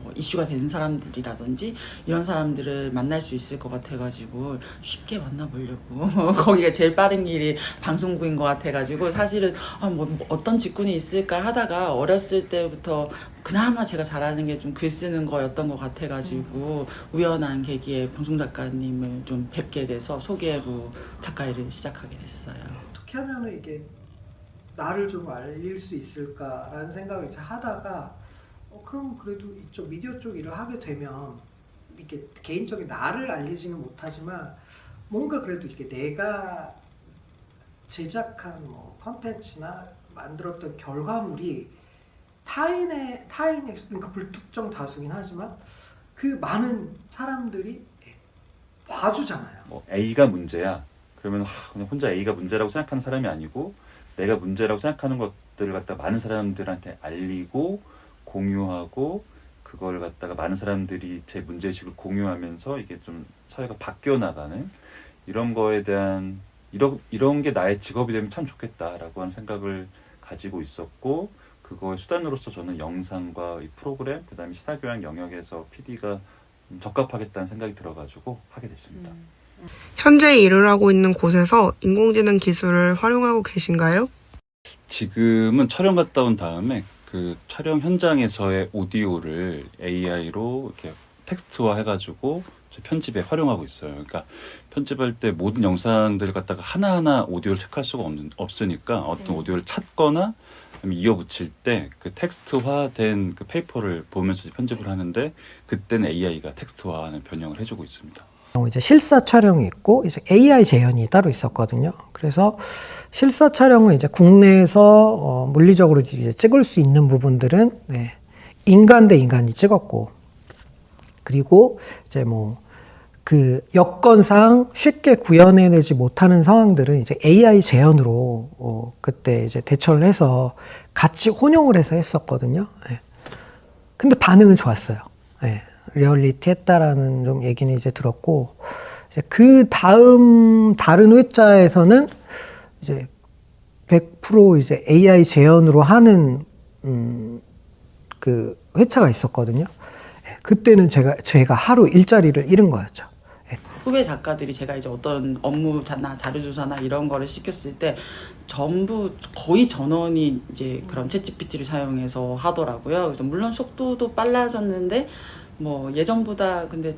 뭐 이슈가 되는 사람들이라든지 이런 사람들을 만날 수 있을 것 같아가지고 쉽게 만나보려고 거기가 제일 빠른 길이 방송국인 것 같아가지고 사실은 뭐 어떤 직군이 있을까 하다가 어렸을 때부터 그나마 제가 잘하는 게 좀 글 쓰는 거였던 것 같아가지고 우연한 계기에 방송 작가님을 좀 뵙게 돼서 소개로 작가 일을 시작하게 됐어요. 어떻게 하면 이게 나를 좀 알릴 수 있을까라는 생각을 이제 하다가 그럼 그래도 이쪽 미디어 쪽 일을 하게 되면 이렇게 개인적인 나를 알리지는 못하지만 뭔가 그래도 이렇게 내가 제작한 뭐 컨텐츠나 만들었던 결과물이 타인의 그러니까 불특정 다수긴 하지만 그 많은 사람들이 봐주잖아요. A가 문제야. 그러면 그냥 혼자 A가 문제라고 생각하는 사람이 아니고 내가 문제라고 생각하는 것들을 갖다 많은 사람들한테 알리고 공유하고 그걸 갖다가 많은 사람들이 제 문제의식을 공유하면서 이게 좀 사회가 바뀌어 나가는 이런 거에 대한 이런 게 나의 직업이 되면 참 좋겠다라고 하는 생각을 가지고 있었고 그거의 수단으로서 저는 영상과 이 프로그램 그다음에 시사교양 영역에서 PD가 적합하겠다는 생각이 들어가지고 하게 됐습니다. 현재 일을 하고 있는 곳에서 인공지능 기술을 활용하고 계신가요? 지금은 촬영 갔다 온 다음에 그 촬영 현장에서의 오디오를 AI로 이렇게 텍스트화 해가지고 편집에 활용하고 있어요. 그러니까 편집할 때 모든 영상들을 갖다가 하나하나 오디오를 체크할 수가 없으니까 어떤 오디오를 찾거나 이어붙일 때 그 텍스트화된 그 페이퍼를 보면서 편집을 하는데 그때는 AI가 텍스트화하는 변형을 해주고 있습니다. 이제 실사 촬영이 있고 이제 AI 재현이 따로 있었거든요. 그래서 실사 촬영은 이제 국내에서 물리적으로 이제 찍을 수 있는 부분들은 인간 대 인간이 찍었고, 그리고 이제 뭐 그 여건상 쉽게 구현해내지 못하는 상황들은 이제 AI 재현으로 그때 이제 대처를 해서 같이 혼용을 해서 했었거든요. 근데 반응은 좋았어요. 리얼리티 했다라는 좀 얘기는 이제 들었고, 이제 그 다음 다른 회차에서는 이제 100% 이제 AI 재현으로 하는 그 회차가 있었거든요. 그때는 제가 하루 일자리를 잃은 거였죠. 후배 작가들이 제가 이제 어떤 업무나 자료조사나 이런 거를 시켰을 때 전부 거의 전원이 이제 그런 챗GPT를 사용해서 하더라고요. 그래서 물론 속도도 빨라졌는데 뭐 예전보다 근데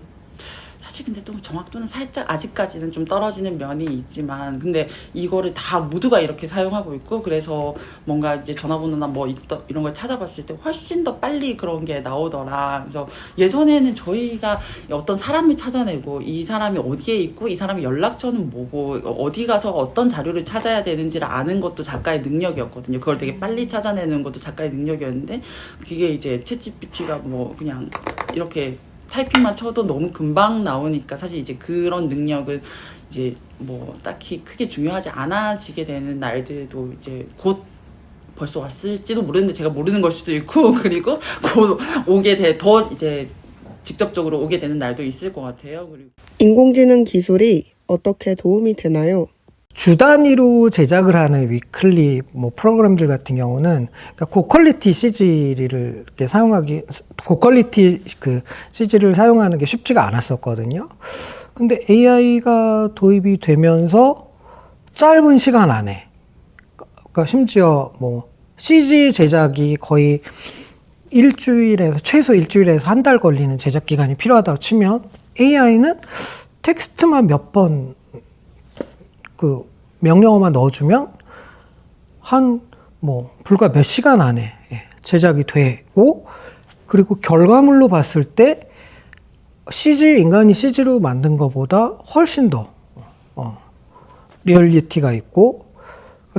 사실 근데 또 정확도는 살짝 아직까지는 좀 떨어지는 면이 있지만 근데 이거를 다 모두가 이렇게 사용하고 있고 그래서 뭔가 이제 전화번호나 뭐 이런 걸 찾아봤을 때 훨씬 더 빨리 그런 게 나오더라. 그래서 예전에는 저희가 어떤 사람을 찾아내고 이 사람이 어디에 있고 이 사람의 연락처는 뭐고 어디 가서 어떤 자료를 찾아야 되는지를 아는 것도 작가의 능력이었거든요. 그걸 되게 빨리 찾아내는 것도 작가의 능력이었는데 그게 이제 챗GPT가 뭐 그냥 이렇게 타이핑만 쳐도 너무 금방 나오니까 사실 이제 그런 능력은 이제 뭐 딱히 크게 중요하지 않아지게 되는 날들도 이제 곧 벌써 왔을지도 모르는데 제가 모르는 걸 수도 있고 그리고 곧 더 이제 직접적으로 오게 되는 날도 있을 것 같아요. 그리고 인공지능 기술이 어떻게 도움이 되나요? 주 단위로 제작을 하는 위클리 뭐 프로그램들 같은 경우는 그러니까 고퀄리티 CG를 이렇게 고퀄리티 그 CG를 사용하는 게 쉽지가 않았었거든요. 근데 AI가 도입이 되면서 짧은 시간 안에, 그러니까 심지어 뭐 CG 제작이 거의 최소 일주일에서 한 달 걸리는 제작 기간이 필요하다고 치면 AI는 텍스트만 몇 번 그 명령어만 넣어주면 불과 몇 시간 안에 제작이 되고, 그리고 결과물로 봤을 때 인간이 CG로 만든 것보다 훨씬 더 리얼리티가 있고,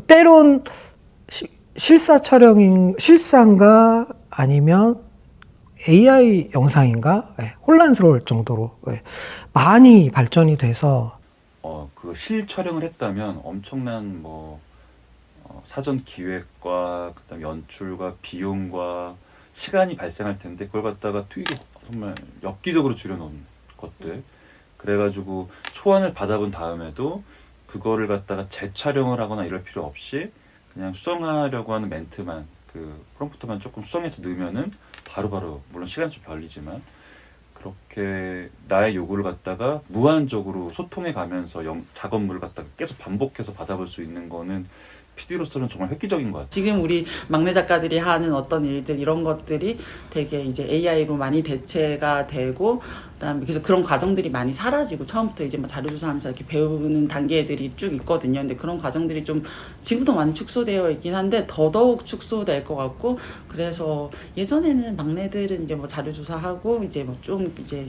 때론 실사인가 아니면 AI 영상인가 혼란스러울 정도로 많이 발전이 돼서 그 실촬영을 했다면 엄청난 뭐 사전 기획과 그다음 연출과 비용과 시간이 발생할 텐데 그걸 갖다가 되게 정말 엽기적으로 줄여놓은 것들 그래가지고 초안을 받아본 다음에도 그거를 갖다가 재촬영을 하거나 이럴 필요 없이 그냥 수정하려고 하는 멘트만 그 프롬프트만 조금 수정해서 넣으면은 바로바로 물론 시간이 좀 걸리지만 그렇게 나의 요구를 갖다가 무한적으로 소통해 가면서 작업물을 갖다가 계속 반복해서 받아볼 수 있는 거는 PD로서는 정말 획기적인 것 같아요. 지금 우리 막내 작가들이 하는 어떤 일들 이런 것들이 되게 이제 AI로 많이 대체가 되고 그다음에 그래서 그런 과정들이 많이 사라지고 처음부터 이제 막 자료조사하면서 이렇게 배우는 단계들이 쭉 있거든요. 근데 그런 과정들이 좀 지금도 많이 축소되어 있긴 한데 더더욱 축소될 것 같고 그래서 예전에는 막내들은 이제 뭐 자료조사하고 이제 뭐 좀 이제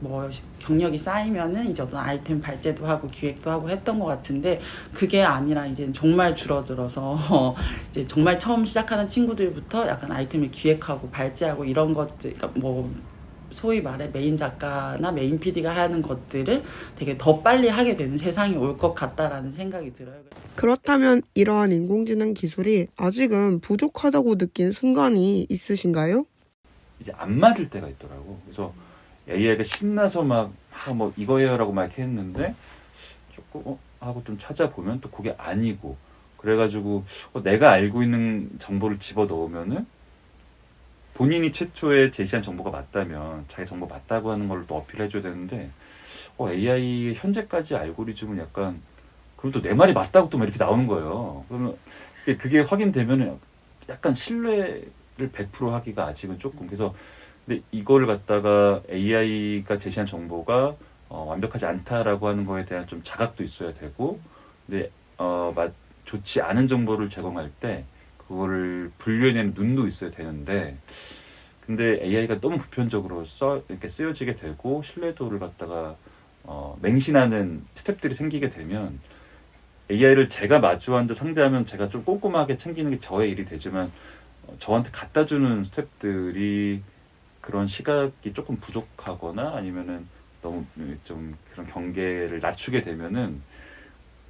뭐 경력이 쌓이면은 이제 어떤 아이템 발제도 하고 기획도 하고 했던 것 같은데 그게 아니라 이제 정말 줄어들어서 이제 정말 처음 시작하는 친구들부터 약간 아이템을 기획하고 발제하고 이런 것들 그러니까 뭐 소위 말해 메인 작가나 메인 PD가 하는 것들을 되게 더 빨리 하게 되는 세상이 올 것 같다라는 생각이 들어요. 그렇다면 이러한 인공지능 기술이 아직은 부족하다고 느낀 순간이 있으신가요? 이제 안 맞을 때가 있더라고. 그래서 AI가 신나서 막 뭐 이거예요라고 막 이렇게 했는데 조금 하고 좀 찾아보면 또 그게 아니고 그래가지고 내가 알고 있는 정보를 집어 넣으면은 본인이 최초에 제시한 정보가 맞다면 자기 정보 맞다고 하는 걸 또 어필해줘야 되는데 AI의 현재까지 알고리즘은 약간 그럼 또 내 말이 맞다고 또 막 이렇게 나오는 거예요. 그러면 그게 확인되면은 약간 신뢰를 100% 하기가 아직은 조금 그래서 근데 이걸 갖다가 AI가 제시한 정보가 완벽하지 않다라고 하는 거에 대한 좀 자각도 있어야 되고 근데 좋지 않은 정보를 제공할 때 그거를 분류해내는 눈도 있어야 되는데 근데 AI가 너무 보편적으로 이렇게 쓰여지게 되고 신뢰도를 갖다가 맹신하는 스텝들이 생기게 되면 AI를 제가 마주 앉아 상대하면 제가 좀 꼼꼼하게 챙기는 게 저의 일이 되지만 저한테 갖다 주는 스텝들이 그런 시각이 조금 부족하거나 아니면은 너무 좀 그런 경계를 낮추게 되면은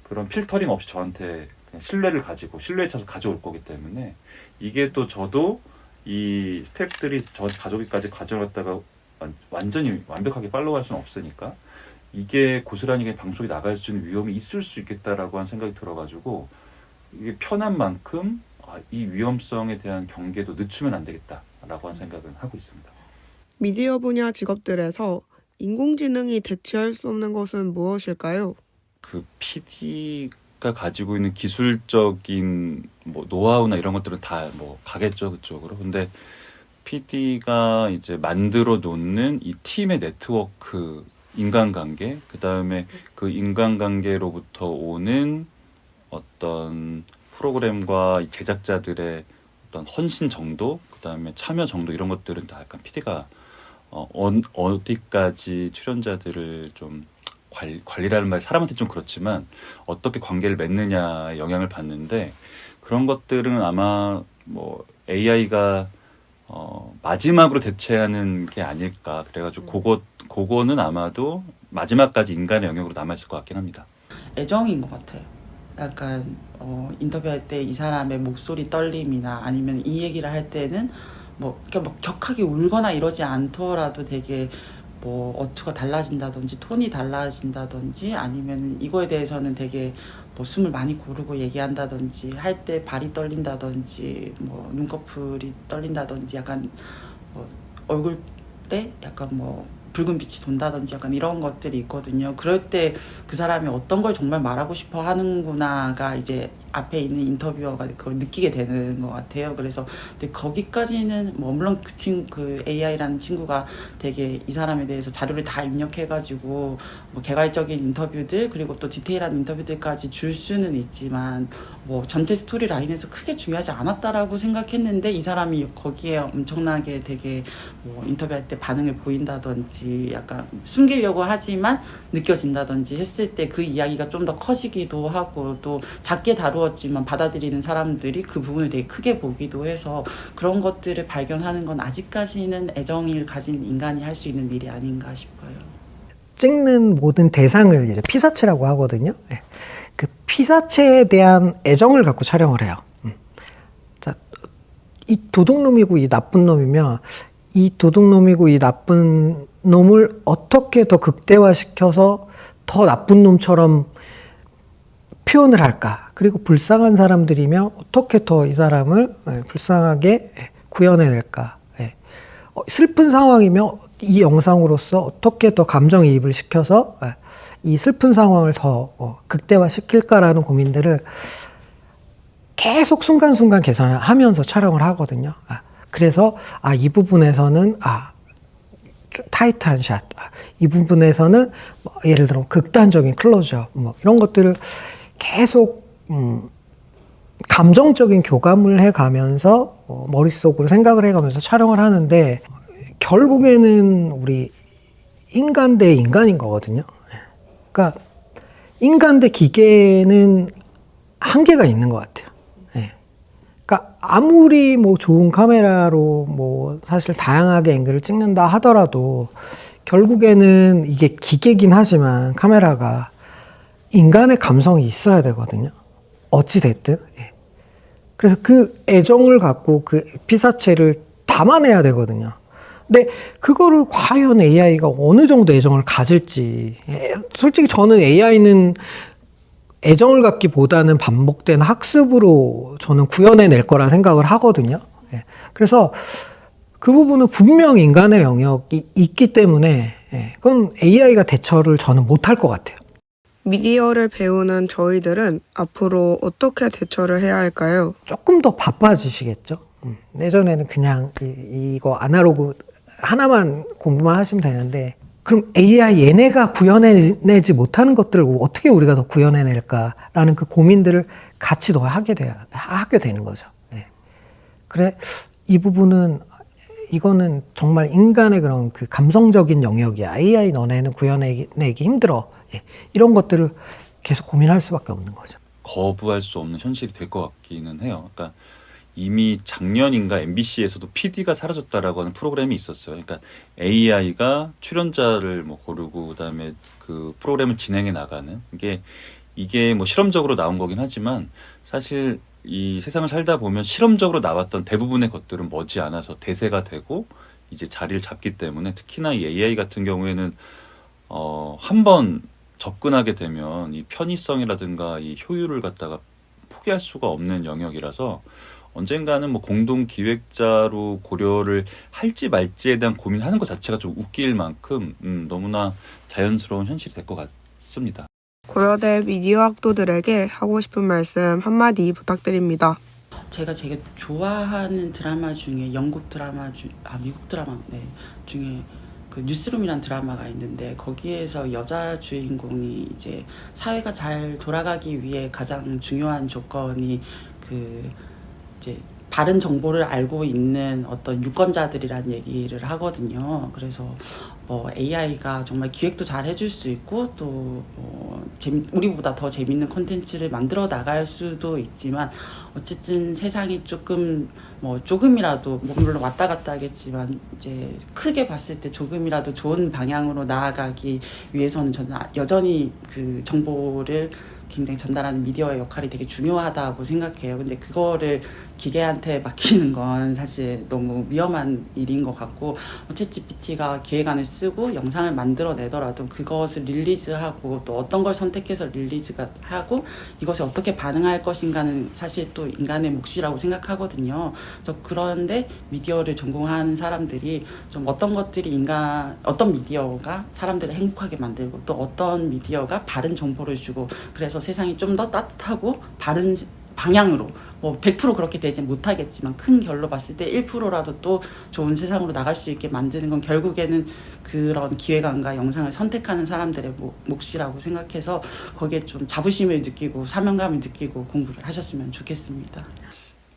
그런 필터링 없이 저한테 그냥 신뢰를 가지고 신뢰에 차서 가져올 거기 때문에 이게 또 저도 이 스텝들이 저한테 가져오기까지 과정을 갖다가 완전히 완벽하게 팔로우할 수는 없으니까 이게 고스란히 그냥 방송에 나갈 수 있는 위험이 있을 수 있겠다라고 하는 생각이 들어가지고 이게 편한 만큼 이 위험성에 대한 경계도 늦추면 안 되겠다라고 하는 생각은 하고 있습니다. 미디어 분야 직업들에서 인공지능이 대체할 수 없는 것은 무엇일까요? 그 PD가 가지고 있는 기술적인 뭐 노하우나 이런 것들은 다 뭐 가겠죠 그쪽으로. 근데 PD가 이제 만들어 놓는 이 팀의 네트워크, 인간관계, 그 다음에 그 인간관계로부터 오는 어떤 프로그램과 이 제작자들의 어떤 헌신 정도, 그 다음에 참여 정도 이런 것들은 다 약간 PD가 어디까지 출연자들을 좀 관리라는 말이 사람한테 좀 그렇지만 어떻게 관계를 맺느냐에 영향을 받는데 그런 것들은 아마 뭐 AI가 마지막으로 대체하는 게 아닐까 그래가지고 그거는 아마도 마지막까지 인간의 영역으로 남아있을 것 같긴 합니다. 애정인 것 같아요. 약간 인터뷰할 때 이 사람의 목소리 떨림이나 아니면 이 얘기를 할 때는 뭐 격하게 울거나 이러지 않더라도 되게 뭐 어투가 달라진다든지 톤이 달라진다든지 아니면 이거에 대해서는 되게 뭐 숨을 많이 고르고 얘기한다든지 할 때 발이 떨린다든지 뭐 눈꺼풀이 떨린다든지 약간 뭐 얼굴에 약간 뭐 붉은 빛이 돈다든지 약간 이런 것들이 있거든요. 그럴 때 그 사람이 어떤 걸 정말 말하고 싶어 하는구나가 이제 앞에 있는 인터뷰어가 그걸 느끼게 되는 것 같아요. 그래서 근데 거기까지는 뭐 물론 그 AI라는 친구가 되게 이 사람에 대해서 자료를 다 입력해가지고 뭐 개괄적인 인터뷰들 그리고 또 디테일한 인터뷰들까지 줄 수는 있지만 뭐 전체 스토리 라인에서 크게 중요하지 않았다라고 생각했는데 이 사람이 거기에 엄청나게 되게 뭐 인터뷰할 때 반응을 보인다든지 약간 숨기려고 하지만 느껴진다든지 했을 때 그 이야기가 좀 더 커지기도 하고 또 작게 다루었지만 받아들이는 사람들이 그 부분을 되게 크게 보기도 해서 그런 것들을 발견하는 건 아직까지는 애정을 가진 인간이 할 수 있는 일이 아닌가 싶어요. 찍는 모든 대상을 이제 피사체라고 하거든요. 네. 그 피사체에 대한 애정을 갖고 촬영을 해요. 자, 이 도둑놈이고 이 나쁜 놈이면 이 도둑놈이고 이 나쁜 놈을 어떻게 더 극대화시켜서 더 나쁜 놈처럼 표현을 할까? 그리고 불쌍한 사람들이면 어떻게 더 이 사람을 불쌍하게 구현해낼까? 슬픈 상황이면 이 영상으로서 어떻게 더 감정이입을 시켜서 이 슬픈 상황을 더 극대화시킬까라는 고민들을 계속 순간순간 계산을 하면서 촬영을 하거든요. 그래서 이 부분에서는 타이트한 샷, 이 부분에서는 예를 들어 극단적인 클로즈업 이런 것들을 계속 감정적인 교감을 해가면서 머릿속으로 생각을 해가면서 촬영을 하는데 결국에는 우리 인간 대 인간인 거거든요. 그러니까 인간 대 기계는 한계가 있는 것 같아요. 그러니까 아무리 뭐 좋은 카메라로 뭐 사실 다양하게 앵글을 찍는다 하더라도 결국에는 이게 기계긴 하지만 카메라가 인간의 감성이 있어야 되거든요. 어찌 됐든. 그래서 그 애정을 갖고 그 피사체를 담아내야 되거든요. 근데 그거를 과연 AI가 어느 정도 애정을 가질지. 솔직히 저는 AI는 애정을 갖기보다는 반복된 학습으로 저는 구현해낼 거라 생각을 하거든요. 그래서 그 부분은 분명 인간의 영역이 있기 때문에 그건 AI가 대처를 저는 못할 것 같아요. 미디어를 배우는 저희들은 앞으로 어떻게 대처를 해야 할까요? 조금 더 바빠지시겠죠. 예전에는 그냥 이거 아날로그 하나만 공부만 하시면 되는데 그럼 AI 얘네가 구현해내지 못하는 것들을 어떻게 우리가 더 구현해낼까라는 그 고민들을 같이 더 하게 되는 거죠. 그래 이 부분은 이거는 정말 인간의 그런 그 감성적인 영역이야. AI 너네는 구현해내기 힘들어. 이런 것들을 계속 고민할 수밖에 없는 거죠. 거부할 수 없는 현실이 될 것 같기는 해요. 그러니까 이미 작년인가 MBC에서도 PD가 사라졌다라고 하는 프로그램이 있었어요. 그러니까 AI가 출연자를 뭐 고르고 그다음에 그 프로그램을 진행해 나가는 이게 뭐 실험적으로 나온 거긴 하지만 사실 이 세상을 살다 보면 실험적으로 나왔던 대부분의 것들은 머지않아서 대세가 되고 이제 자리를 잡기 때문에 특히나 이 AI 같은 경우에는 한번 접근하게 되면 이 편의성이라든가 이 효율을 갖다가 포기할 수가 없는 영역이라서 언젠가는 뭐 공동 기획자로 고려를 할지 말지에 대한 고민하는 것 자체가 좀 웃길 만큼 너무나 자연스러운 현실이 될 것 같습니다. 고려대 미디어 학도들에게 하고 싶은 말씀 한마디 부탁드립니다. 제가 되게 좋아하는 드라마 중에 미국 드라마 중에 그 뉴스룸이라는 드라마가 있는데 거기에서 여자 주인공이 이제 사회가 잘 돌아가기 위해 가장 중요한 조건이 그 이제 바른 정보를 알고 있는 어떤 유권자들이란 얘기를 하거든요. 그래서 AI가 정말 기획도 잘 해줄 수 있고 또 우리보다 더 재밌는 콘텐츠를 만들어 나갈 수도 있지만 어쨌든 세상이 조금이라도 물론 왔다 갔다 하겠지만 이제 크게 봤을 때 조금이라도 좋은 방향으로 나아가기 위해서는 저는 여전히 그 정보를 굉장히 전달하는 미디어의 역할이 되게 중요하다고 생각해요. 근데 그거를 기계한테 맡기는 건 사실 너무 위험한 일인 것 같고 챗GPT가 기획안을 쓰고 영상을 만들어내더라도 그것을 릴리즈하고 또 어떤 걸 선택해서 릴리즈가 하고 이것에 어떻게 반응할 것인가는 사실 또 인간의 몫이라고 생각하거든요. 그래서 그런데 미디어를 전공한 사람들이 좀 어떤 미디어가 사람들을 행복하게 만들고 또 어떤 미디어가 바른 정보를 주고 그래서 세상이 좀 더 따뜻하고 바른 방향으로 뭐 100% 그렇게 되지 못하겠지만 큰 결로 봤을 때 1%라도 또 좋은 세상으로 나갈 수 있게 만드는 건 결국에는 그런 기획안과 영상을 선택하는 사람들의 몫이라고 생각해서 거기에 좀 자부심을 느끼고 사명감을 느끼고 공부를 하셨으면 좋겠습니다.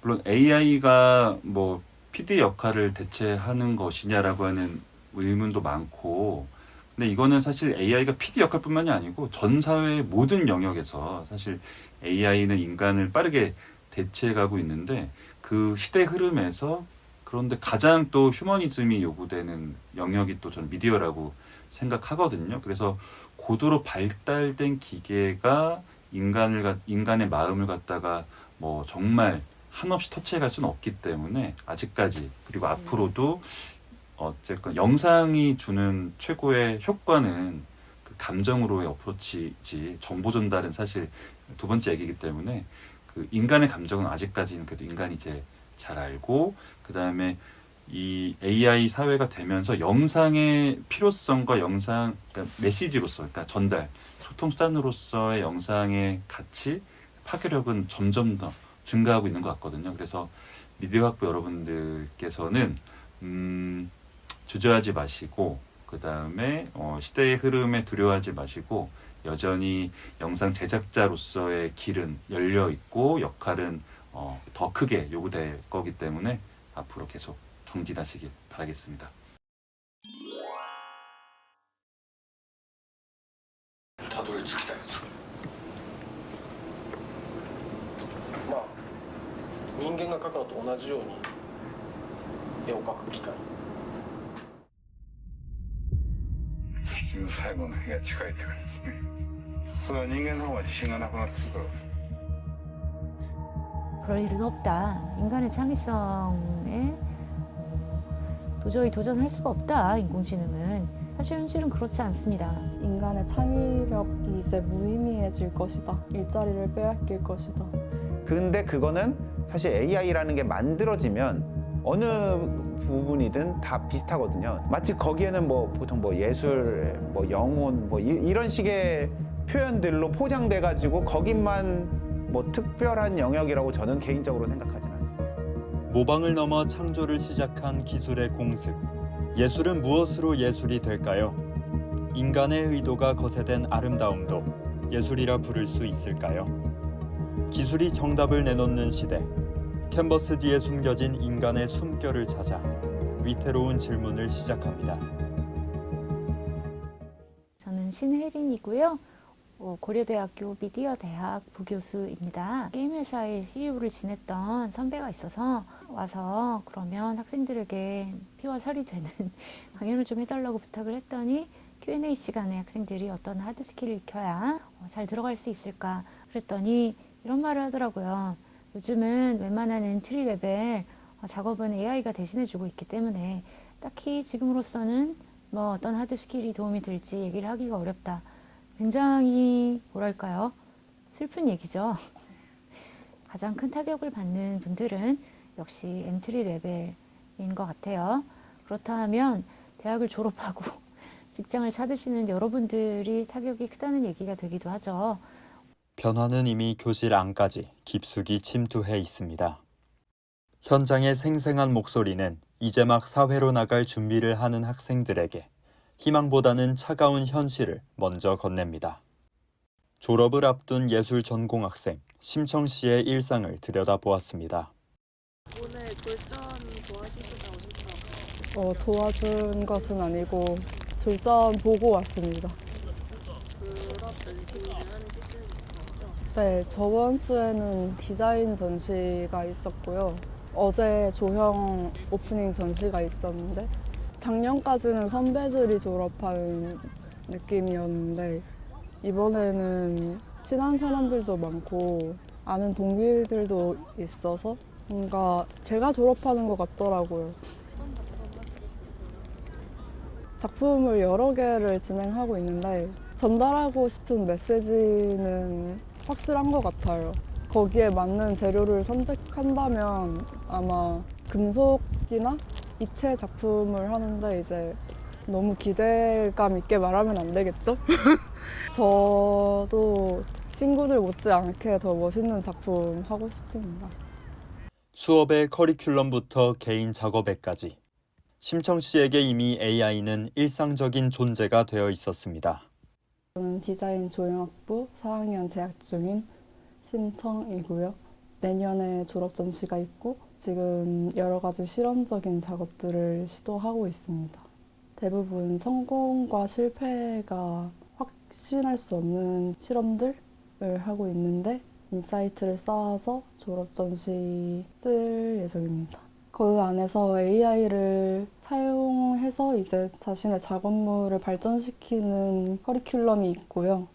물론 AI가 뭐 PD 역할을 대체하는 것이냐라고 하는 의문도 많고, 근데 이거는 사실 AI가 PD 역할뿐만이 아니고 전 사회의 모든 영역에서 사실 AI는 인간을 빠르게 대체해가고 있는데, 그 시대 흐름에서 그런데 가장 또 휴머니즘이 요구되는 영역이 또 전 미디어라고 생각하거든요. 그래서 고도로 발달된 기계가 인간의 마음을 갖다가 뭐 정말 한없이 터치해갈 수는 없기 때문에 아직까지, 그리고 앞으로도 어쨌건 영상이 주는 최고의 효과는 그 감정으로의 어프로치지, 정보 전달은 사실 두 번째 얘기이기 때문에 그 인간의 감정은 아직까지는 그래도 인간이 이제 잘 알고, 그 다음에 이 AI 사회가 되면서 영상의 필요성과 영상, 그러니까 메시지로서, 그러니까 전달, 소통 수단으로서의 영상의 가치, 파괴력은 점점 더 증가하고 있는 것 같거든요. 그래서 미디어 학부 여러분들께서는 주저하지 마시고, 그 다음에 시대의 흐름에 두려워하지 마시고, 여전히 영상 제작자로서의 길은 열려 있고 역할은 더 크게 요구될 거기 때문에 앞으로 계속 정진하시길 바라겠습니다. 다도를 지키다 해서. 人間が描くのと同じように絵を描く機会。地球最後の日が近いって感じですね。それは人間の方が自信がなくなってくるから。 그럴 일은 없다. 인간의 창의성에 도저히 도전할 수가 없다. 인공지능은. 사실 현실은 그렇지 않습니다. 인간의 창의력이 이제 무의미해질 것이다. 일자리를 빼앗길 것이다. 근데 그거는 사실 AI라는 게 만들어지면 어느 부분이든 다 비슷하거든요. 마치 거기에는 뭐 보통 뭐 예술, 뭐 영혼, 뭐 이런 식의 표현들로 포장돼 가지고 거기만 뭐 특별한 영역이라고 저는 개인적으로 생각하진 않습니다. 모방을 넘어 창조를 시작한 기술의 공습. 예술은 무엇으로 예술이 될까요? 인간의 의도가 거세된 아름다움도 예술이라 부를 수 있을까요? 기술이 정답을 내놓는 시대. 캔버스 뒤에 숨겨진 인간의 숨결을 찾아 위태로운 질문을 시작합니다. 저는 신혜린이고요. 고려대학교 미디어대학 부교수입니다. 게임 회사에 CEO를 지냈던 선배가 있어서 와서 그러면 학생들에게 피와 살이 되는 강연을 좀 해달라고 부탁을 했더니 Q&A 시간에 학생들이 어떤 하드 스킬을 익혀야 잘 들어갈 수 있을까 그랬더니 이런 말을 하더라고요. 요즘은 웬만한 엔트리 레벨 작업은 AI가 대신해주고 있기 때문에 딱히 지금으로서는 뭐 어떤 하드 스킬이 도움이 될지 얘기를 하기가 어렵다. 굉장히 뭐랄까요? 슬픈 얘기죠. 가장 큰 타격을 받는 분들은 역시 엔트리 레벨인 것 같아요. 그렇다면 대학을 졸업하고 직장을 찾으시는 여러분들이 타격이 크다는 얘기가 되기도 하죠. 변화는 이미 교실 안까지 깊숙이 침투해 있습니다. 현장의 생생한 목소리는 이제 막 사회로 나갈 준비를 하는 학생들에게 희망보다는 차가운 현실을 먼저 건넵니다. 졸업을 앞둔 예술 전공 학생 심청 씨의 일상을 들여다보았습니다. 오늘 졸전 도와주시다 오셨죠? 도와준 것은 아니고 졸전 보고 왔습니다. 졸업 전시를 하는 시즌이죠? 네, 저번 주에는 디자인 전시가 있었고요. 어제 조형 오프닝 전시가 있었는데 작년까지는 선배들이 졸업하는 느낌이었는데 이번에는 친한 사람들도 많고 아는 동기들도 있어서 뭔가 제가 졸업하는 것 같더라고요. 작품을 여러 개를 진행하고 있는데 전달하고 싶은 메시지는 확실한 것 같아요. 거기에 맞는 재료를 선택한다면 아마 금속이나 입체 작품을 하는데 이제 너무 기대감 있게 말하면 안 되겠죠? 저도 친구들 못지않게 더 멋있는 작품 하고 싶습니다. 수업의 커리큘럼부터 개인 작업에까지 심청 씨에게 이미 AI는 일상적인 존재가 되어 있었습니다. 저는 디자인 조형학부 4학년 재학 중인 심청이고요. 내년에 졸업 전시가 있고 지금 여러 가지 실험적인 작업들을 시도하고 있습니다. 대부분 성공과 실패가 확신할 수 없는 실험들을 하고 있는데 인사이트를 쌓아서 졸업 전시 쓸 예정입니다. 그 안에서 AI를 사용해서 이제 자신의 작업물을 발전시키는 커리큘럼이 있고요.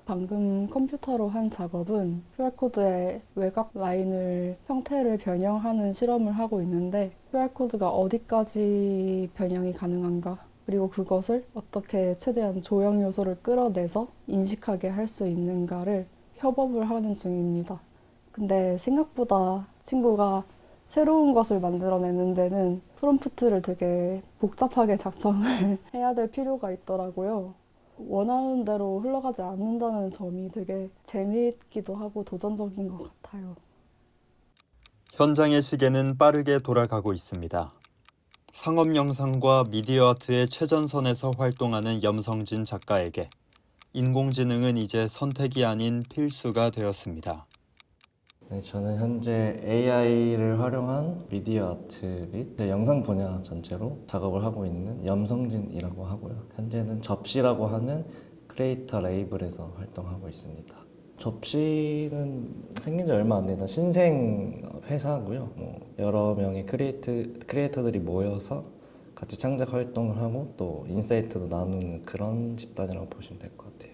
방금 컴퓨터로 한 작업은 QR코드의 외곽 라인을 형태를 변형하는 실험을 하고 있는데 QR코드가 어디까지 변형이 가능한가 그리고 그것을 어떻게 최대한 조형 요소를 끌어내서 인식하게 할 수 있는가를 협업을 하는 중입니다. 근데 생각보다 친구가 새로운 것을 만들어내는 데는 프롬프트를 되게 복잡하게 작성을 해야 될 필요가 있더라고요. 원하는 대로 흘러가지 않는다는 점이 되게 재미있기도 하고 도전적인 것 같아요. 현장의 시계는 빠르게 돌아가고 있습니다. 상업 영상과 미디어 아트의 최전선에서 활동하는 염성진 작가에게 인공지능은 이제 선택이 아닌 필수가 되었습니다. 네, 저는 현재 AI를 활용한 미디어 아트 및 영상 분야 전체로 작업을 하고 있는 염성진이라고 하고요. 현재는 접시라고 하는 크리에이터 레이블에서 활동하고 있습니다. 접시는 생긴 지 얼마 안 되는 신생 회사고요. 여러 명의 크리에이터들이 모여서 같이 창작 활동을 하고 또 인사이트도 나누는 그런 집단이라고 보시면 될 것 같아요.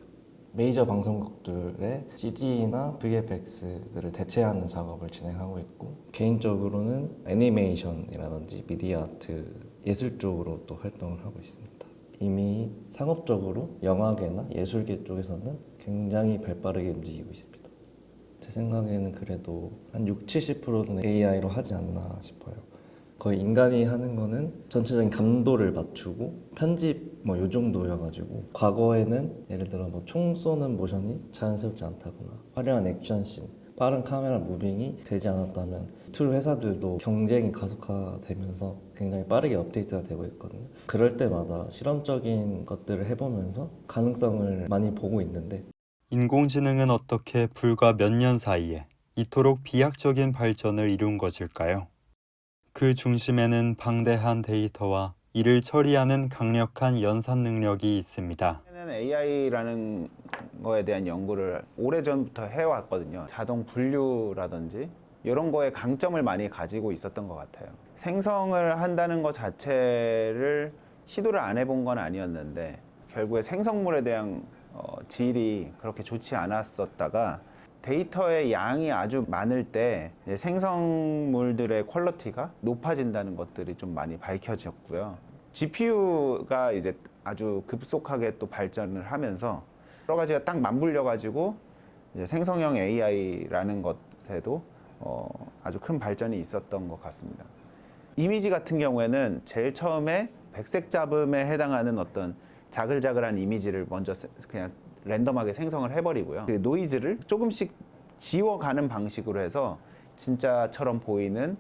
메이저 방송국들의 CG나 VFX들을 대체하는 작업을 진행하고 있고 개인적으로는 애니메이션이라든지 미디어 아트 예술 쪽으로 또 활동을 하고 있습니다. 이미 상업적으로 영화계나 예술계 쪽에서는 굉장히 발빠르게 움직이고 있습니다. 제 생각에는 그래도 한 60-70%는 AI로 하지 않나 싶어요. 거의 인간이 하는 거는 전체적인 감도를 맞추고 편집 요 정도여가지고 과거에는 예를 들어 총 쏘는 모션이 자연스럽지 않다거나 화려한 액션씬, 빠른 카메라 무빙이 되지 않았다면 툴 회사들도 경쟁이 가속화되면서 굉장히 빠르게 업데이트가 되고 있거든요. 그럴 때마다 실험적인 것들을 해보면서 가능성을 많이 보고 있는데 인공지능은 어떻게 불과 몇 년 사이에 이토록 비약적인 발전을 이룬 것일까요? 그 중심에는 방대한 데이터와 이를 처리하는 강력한 연산 능력이 있습니다. AI라는 거에 대한 연구를 오래전부터 해왔거든요. 자동 분류라든지 이런 거에 강점을 많이 가지고 있었던 것 같아요. 생성을 한다는 것 자체를 시도를 안 해본 건 아니었는데 결국에 생성물에 대한 질이 그렇게 좋지 않았었다가 데이터의 양이 아주 많을 때 생성물들의 퀄리티가 높아진다는 것들이 좀 많이 밝혀졌고요. GPU가 이제 아주 급속하게 또 발전을 하면서 여러 가지가 딱 맞물려 가지고 이제 생성형 AI라는 것에도 아주 큰 발전이 있었던 것 같습니다. 이미지 같은 경우에는 제일 처음에 백색 잡음에 해당하는 어떤 자글자글한 이미지를 먼저 그냥 랜덤하게 생성을 해버리고요. 그 노이즈를 조금씩 지워가는 방식으로 해서 진짜처럼 보이는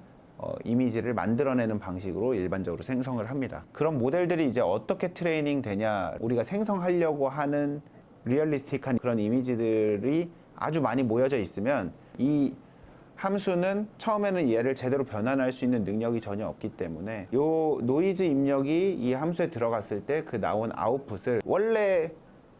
이미지를 만들어내는 방식으로 일반적으로 생성을 합니다. 그런 모델들이 이제 어떻게 트레이닝 되냐, 우리가 생성하려고 하는 리얼리스틱한 그런 이미지들이 아주 많이 모여져 있으면 이 함수는 처음에는 얘를 제대로 변환할 수 있는 능력이 전혀 없기 때문에 이 노이즈 입력이 이 함수에 들어갔을 때 그 나온 아웃풋을 원래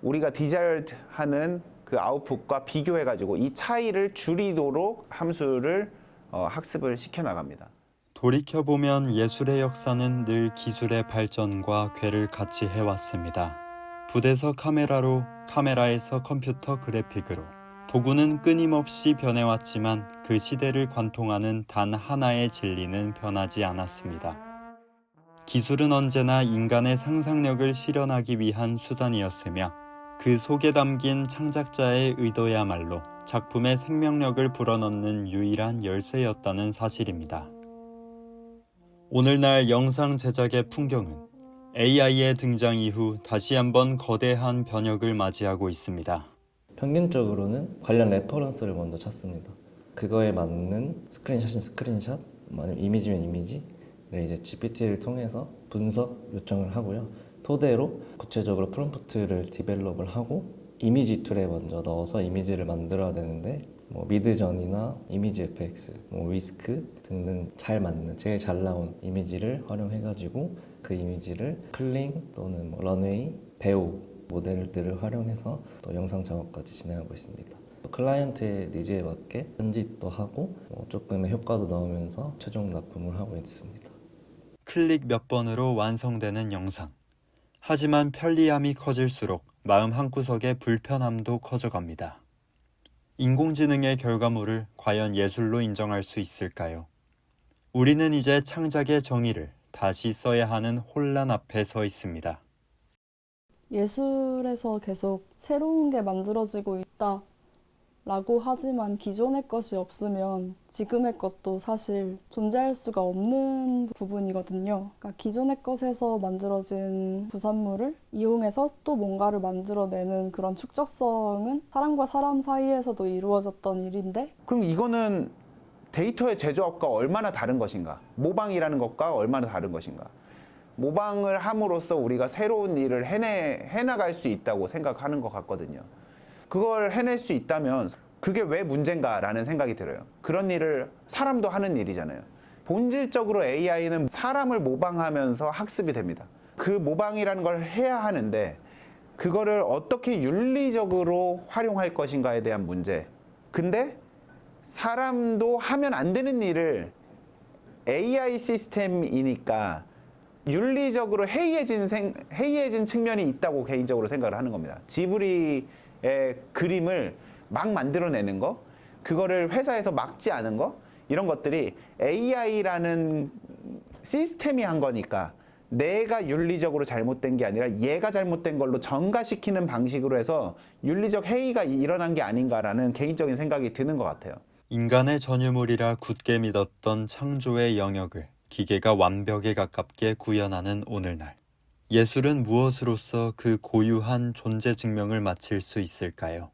우리가 디자이어드 하는 그 아웃풋과 비교해가지고 이 차이를 줄이도록 함수를 학습을 시켜나갑니다. 돌이켜보면 예술의 역사는 늘 기술의 발전과 궤를 같이 해왔습니다. 붓에서 카메라로, 카메라에서 컴퓨터 그래픽으로 도구는 끊임없이 변해왔지만 그 시대를 관통하는 단 하나의 진리는 변하지 않았습니다. 기술은 언제나 인간의 상상력을 실현하기 위한 수단이었으며 그 속에 담긴 창작자의 의도야말로 작품의 생명력을 불어넣는 유일한 열쇠였다는 사실입니다. 오늘날 영상 제작의 풍경은 AI의 등장 이후 다시 한번 거대한 변혁을 맞이하고 있습니다. 평균적으로는 관련 레퍼런스를 먼저 찾습니다. 그거에 맞는 스크린샷이면 스크린샷, 아니면 이미지면 이미지를 이제 GPT를 통해서 분석 요청을 하고요. 토대로 구체적으로 프롬프트를 디벨롭을 하고 이미지 툴에 먼저 넣어서 이미지를 만들어야 되는데 뭐 미드전이나 이미지 FX, 뭐 위스크 등등 잘 맞는 제일 잘 나온 이미지를 활용해가지고 그 이미지를 클링 또는 뭐 런웨이, 배우 모델들을 활용해서 또 영상 작업까지 진행하고 있습니다. 클라이언트의 니즈에 맞게 편집도 하고 조금의 효과도 넣으면서 최종 납품을 하고 있습니다. 클릭 몇 번으로 완성되는 영상. 하지만 편리함이 커질수록 마음 한구석의 불편함도 커져갑니다. 인공지능의 결과물을 과연 예술로 인정할 수 있을까요? 우리는 이제 창작의 정의를 다시 써야 하는 혼란 앞에 서 있습니다. 예술에서 계속 새로운 게 만들어지고 있다 라고 하지만 기존의 것이 없으면 지금의 것도 사실 존재할 수가 없는 부분이거든요. 그러니까 기존의 것에서 만들어진 부산물을 이용해서 또 뭔가를 만들어내는 그런 축적성은 사람과 사람 사이에서도 이루어졌던 일인데, 그럼 이거는 데이터의 제조업과 얼마나 다른 것인가? 모방이라는 것과 얼마나 다른 것인가? 모방을 함으로써 우리가 새로운 일을 해나갈 수 있다고 생각하는 것 같거든요. 그걸 해낼 수 있다면 그게 왜 문제인가라는 생각이 들어요. 그런 일을 사람도 하는 일이잖아요. 본질적으로 AI는 사람을 모방하면서 학습이 됩니다. 그 모방이라는 걸 해야 하는데 그거를 어떻게 윤리적으로 활용할 것인가에 대한 문제. 근데 사람도 하면 안 되는 일을 AI 시스템이니까 윤리적으로 해이해진 측면이 있다고 개인적으로 생각을 하는 겁니다. 지브리의 그림을 막 만들어내는 거, 그거를 회사에서 막지 않은 거, 이런 것들이 AI라는 시스템이 한 거니까 내가 윤리적으로 잘못된 게 아니라 얘가 잘못된 걸로 전가시키는 방식으로 해서 윤리적 해이가 일어난 게 아닌가라는 개인적인 생각이 드는 것 같아요. 인간의 전유물이라 굳게 믿었던 창조의 영역을 기계가 완벽에 가깝게 구현하는 오늘날. 예술은 무엇으로서 그 고유한 존재 증명을 마칠 수 있을까요?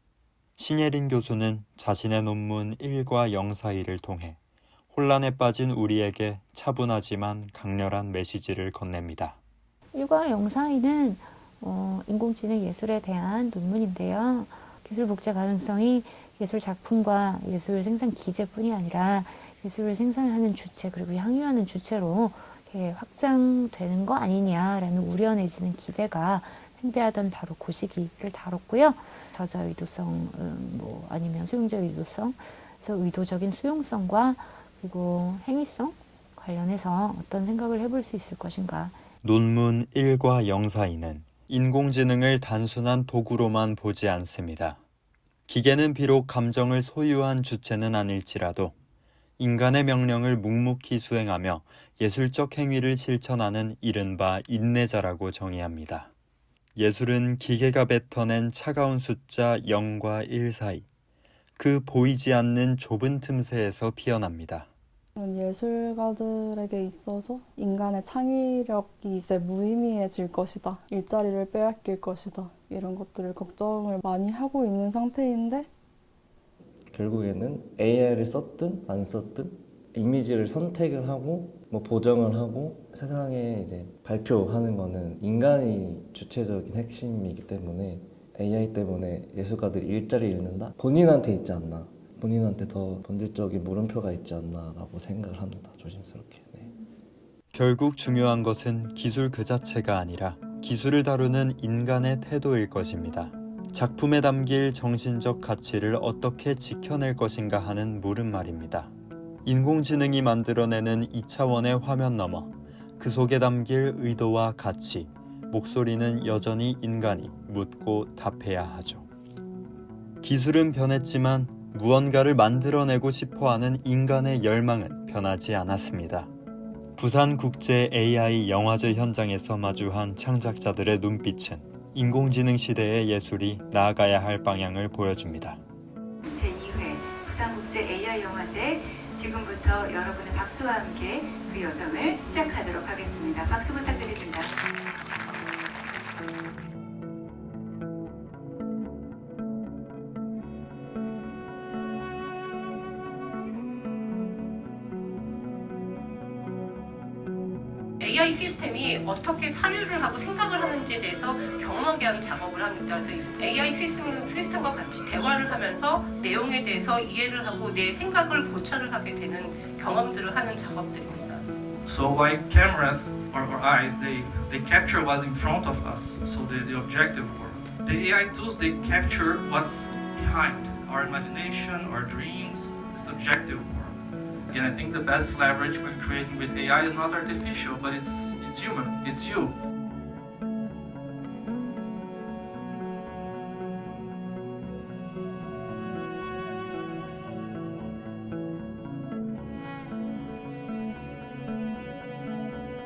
신예린 교수는 자신의 논문 1과 0 사이를 통해 혼란에 빠진 우리에게 차분하지만 강렬한 메시지를 건넵니다. 1과 0 사이는 인공지능 예술에 대한 논문인데요. 기술 복제 가능성이 예술 작품과 예술 생산 기제뿐이 아니라 예술을 생산하는 주체 그리고 향유하는 주체로 확장되는 거 아니냐라는 우려 내지는 기대가 팽배하던 바로 그 시기를 다뤘고요. 저자 의도성, 아니면 수용자 의도성, 그래서 의도적인 수용성과 그리고 행위성 관련해서 어떤 생각을 해볼 수 있을 것인가. 논문 1과 0 사이는 인공지능을 단순한 도구로만 보지 않습니다. 기계는 비록 감정을 소유한 주체는 아닐지라도 인간의 명령을 묵묵히 수행하며 예술적 행위를 실천하는 이른바 인내자라고 정의합니다. 예술은 기계가 뱉어낸 차가운 숫자 0과 1 사이, 그 보이지 않는 좁은 틈새에서 피어납니다. 예술가들에게 있어서 인간의 창의력이 이제 무의미해질 것이다. 일자리를 빼앗길 것이다. 이런 것들을 걱정을 많이 하고 있는 상태인데, 결국에는 AI를 썼든 안 썼든 이미지를 선택을 하고 보정을 하고 세상에 이제 발표하는 거는 인간이 주체적인 핵심이기 때문에 AI 때문에 예술가들이 일자리를 잃는다? 본인한테 있지 않나, 본인한테 더 본질적인 물음표가 있지 않나라고 생각을 합니다. 조심스럽게. 네. 결국 중요한 것은 기술 그 자체가 아니라 기술을 다루는 인간의 태도일 것입니다. 작품에 담길 정신적 가치를 어떻게 지켜낼 것인가 하는 물음말입니다. 인공지능이 만들어내는 2차원의 화면 너머, 그 속에 담길 의도와 가치, 목소리는 여전히 인간이 묻고 답해야 하죠. 기술은 변했지만 무언가를 만들어내고 싶어하는 인간의 열망은 변하지 않았습니다. 부산국제 AI 영화제 현장에서 마주한 창작자들의 눈빛은 인공지능 시대의 예술이 나아가야 할 방향을 보여줍니다. 제2회 부산국제 AI 영화제, 지금부터 여러분의 박수와 함께 그 여정을 시작하도록 하겠습니다. 박수 부탁드립니다. AI 시스템이 어떻게 사유를 하고 생각을 하는지에 대해서 경험하게 하는 작업을 합니다. 그래서 AI 시스템과 같이 대화를 하면서 내용에 대해서 이해를 하고 내 생각을 고찰을 하게 되는 경험들을 하는 작업들입니다. So like cameras or eyes, they capture what's in front of us, so the objective world. The AI tools, they capture what's behind our imagination, our dreams, the subjective world. Again, I think the best leverage when creating with AI is not artificial, but it's human, it's you.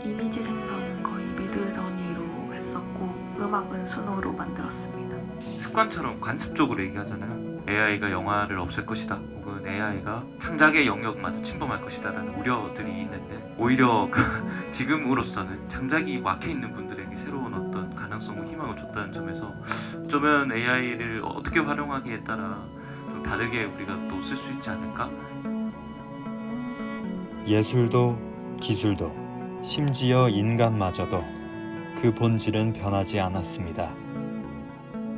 이미지 생성은 거의 미드저니로 했었고 음악은 수노로 만들었습니다. 습관처럼 관습적으로 얘기하잖아요. AI가 영화를 없앨 것이다, 혹은 AI가 창작의 영역마저 침범할 것이다 라는 우려들이 있는데, 오히려 지금으로서는 창작이 막혀있는 분들에게 새로운 어떤 가능성과 희망을 줬다는 점에서 어쩌면 AI를 어떻게 활용하기에 따라 좀 다르게 우리가 또 쓸 수 있지 않을까? 예술도 기술도 심지어 인간마저도 그 본질은 변하지 않았습니다.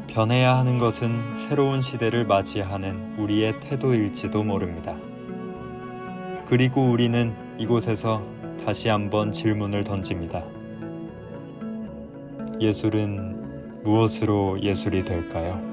변해야 하는 것은 새로운 시대를 맞이하는 우리의 태도일지도 모릅니다. 그리고 우리는 이곳에서 다시 한번 질문을 던집니다. 예술은 무엇으로 예술이 될까요?